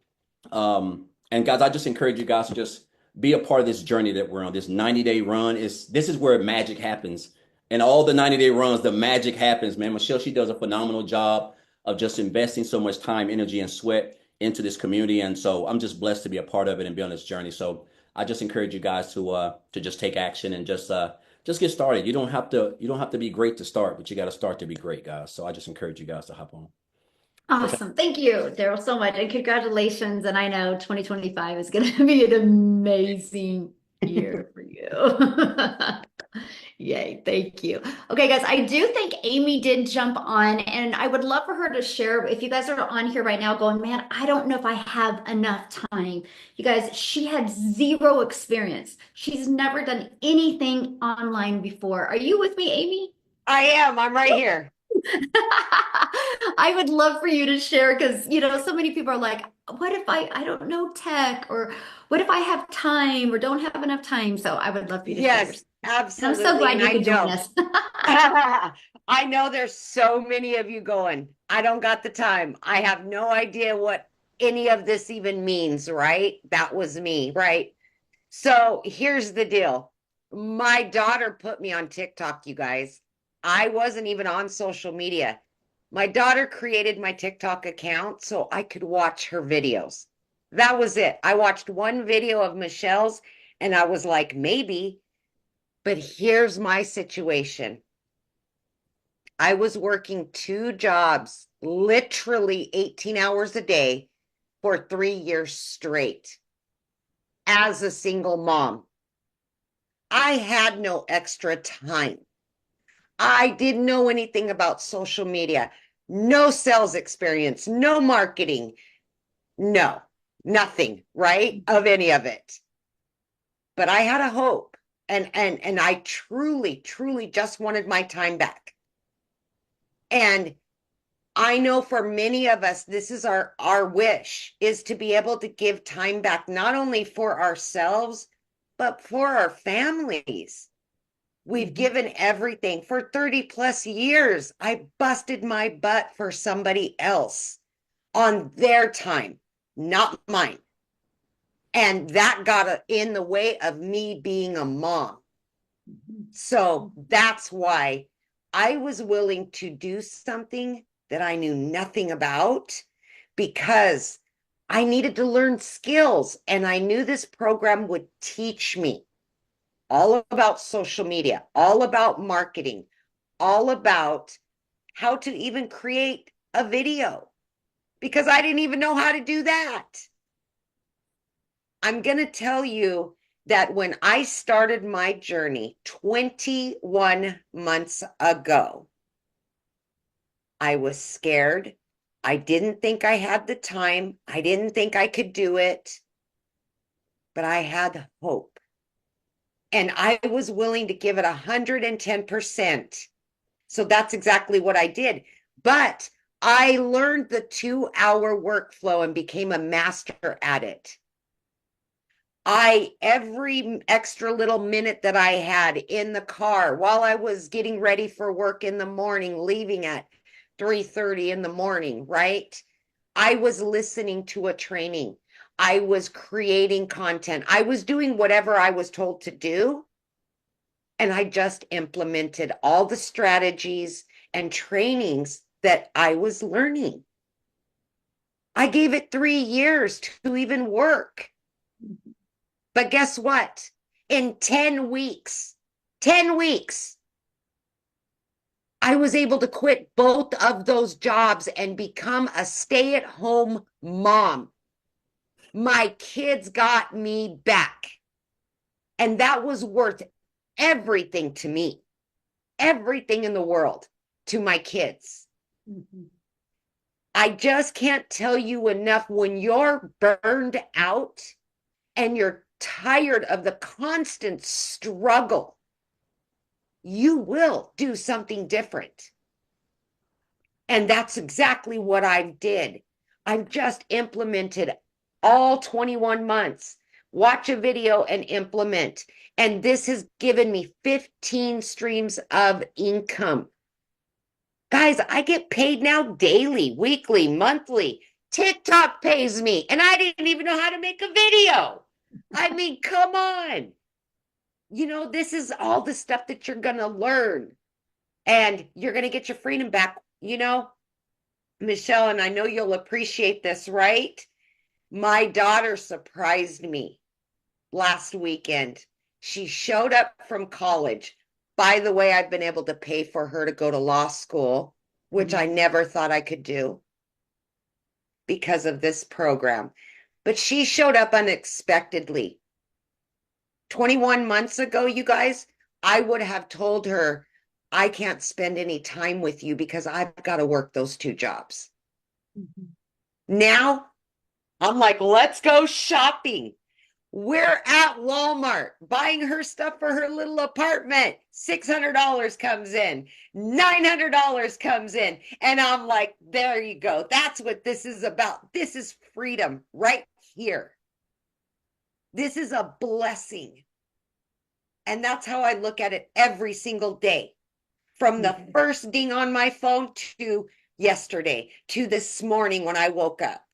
And guys, I just encourage you guys to just be a part of this journey that we're on. This 90-day run this is where magic happens. And all the 90-day runs, the magic happens, man. Michelle, she does a phenomenal job of just investing so much time, energy, and sweat into this community. And so I'm just blessed to be a part of it and be on this journey. So I just encourage you guys to just take action and just get started. You don't have to be great to start, but you got to start to be great, guys. So I just encourage you guys to hop on. Awesome. Okay. Thank you, Daryl, so much. And congratulations. And I know 2025 is going to be an amazing year for you. Yay, thank you. Okay, guys, I do think Amy did jump on, and I would love for her to share. If you guys are on here right now going, man, I don't know if I have enough time. You guys, she had zero experience. She's never done anything online before. Are you with me, Amy? I am. I'm right here. I would love for you to share because, so many people are like, what if I don't know tech, or what if I have time or don't have enough time? So I would love for you to share yours. Yes, And I'm so absolutely. glad And you I could join know. us. I know there's so many of you going, I don't got the time. I have no idea what any of this even means, right? That was me, right? So here's the deal. My daughter put me on TikTok, you guys. I wasn't even on social media. My daughter created my TikTok account so I could watch her videos. That was it. I watched one video of Michelle's and I was like, maybe. But here's my situation. I was working 2 jobs, literally 18 hours a day for 3 years straight as a single mom. I had no extra time. I didn't know anything about social media, no sales experience, no marketing, no, nothing, right? Of any of it. But I had a hope, and I truly, truly just wanted my time back. And I know for many of us, this is our wish, is to be able to give time back, not only for ourselves, but for our families. We've given everything for 30 plus years. I busted my butt for somebody else on their time, not mine. And that got in the way of me being a mom. So that's why I was willing to do something that I knew nothing about, because I needed to learn skills, and I knew this program would teach me all about social media, all about marketing, all about how to even create a video, because I didn't even know how to do that. I'm going to tell you that when I started my journey 21 months ago, I was scared. I didn't think I had the time. I didn't think I could do it, but I had hope. And I was willing to give it 110%. So that's exactly what I did. But I learned the 2-hour workflow and became a master at it. Every extra little minute that I had in the car while I was getting ready for work in the morning, leaving at 3:30 in the morning, right? I was listening to a training. I was creating content. I was doing whatever I was told to do. And I just implemented all the strategies and trainings that I was learning. I gave it 3 years to even work. But guess what? In 10 weeks, I was able to quit both of those jobs and become a stay-at-home mom. My kids got me back. And that was worth everything to me, everything in the world to my kids. I just can't tell you enough, when you're burned out and you're tired of the constant struggle, you will do something different. And that's exactly what I did. I've just implemented all 21 months. Watch a video and implement. And this has given me 15 streams of income. Guys, I get paid now daily, weekly, monthly. TikTok pays me, and I didn't even know how to make a video. I mean, come on. This is all the stuff that you're going to learn, and you're going to get your freedom back. Michelle, and I know you'll appreciate this, right? My daughter surprised me last weekend. She showed up from college. By the way, I've been able to pay for her to go to law school, which I never thought I could do because of this program. But she showed up unexpectedly. 21 months ago, you guys, I would have told her, I can't spend any time with you because I've got to work those 2 jobs. Now I'm like, let's go shopping. We're at Walmart buying her stuff for her little apartment. $600 comes in, $900 comes in. And I'm like, there you go. That's what this is about. This is freedom right here. This is a blessing. And that's how I look at it every single day. From the first ding on my phone to yesterday, to this morning when I woke up.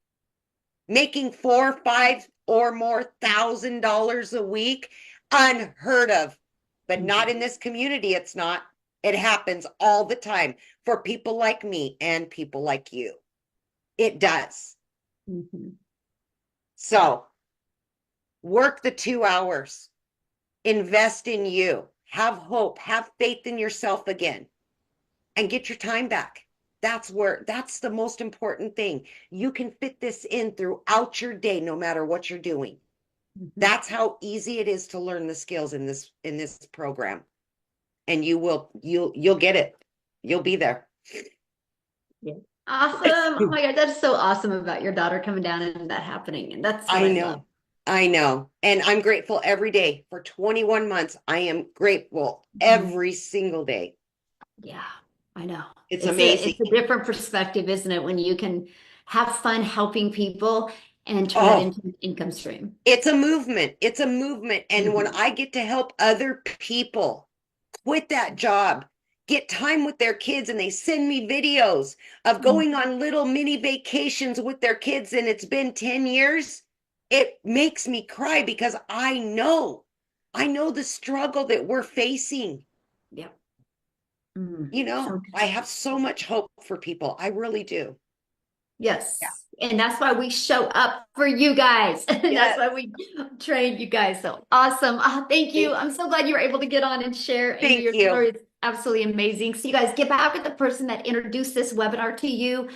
Making $4, $5 or more $1,000 a week, unheard of. But not in this community, it's not. It happens all the time for people like me and people like you. It does. So work the 2 hours. Invest in you. Have hope. Have faith in yourself again. And get your time back. That's the most important thing. You can fit this in throughout your day, no matter what you're doing. That's how easy it is to learn the skills in this program. And you'll get it. You'll be there. Awesome. Oh my God, that's so awesome about your daughter coming down and that happening. And that's what I love. know. I know. And I'm grateful every day. For 21 months, I am grateful every single day. Yeah, I know. It's amazing. It's a different perspective, isn't it? When you can have fun helping people and turn it into an income stream. It's a movement. It's a movement. And when I get to help other people quit that job, get time with their kids, and they send me videos of going on little mini vacations with their kids, and it's been 10 years, it makes me cry because I know the struggle that we're facing. Yep. You know, I have so much hope for people. I really do. Yes. Yeah. And that's why we show up for you guys. That's why we train you guys. So awesome. Oh, thank you. I'm so glad you were able to get on and share your story. It's absolutely amazing. So you guys get back with the person that introduced this webinar to you.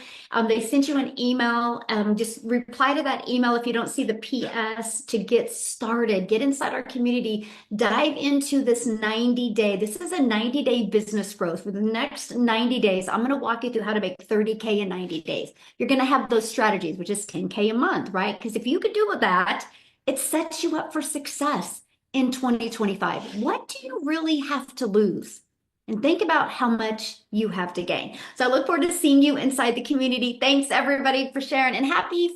They sent you an email. Just reply to that email if you don't see the PS to get started. Get inside our community. Dive into this 90-day. This is a 90-day business growth. For the next 90 days, I'm going to walk you through how to make 30K in 90 days. You're going to have those strategies, which is 10K a month, right? Because if you could do that, it sets you up for success in 2025. What do you really have to lose? And think about how much you have to gain. So I look forward to seeing you inside the community. Thanks everybody for sharing, and happy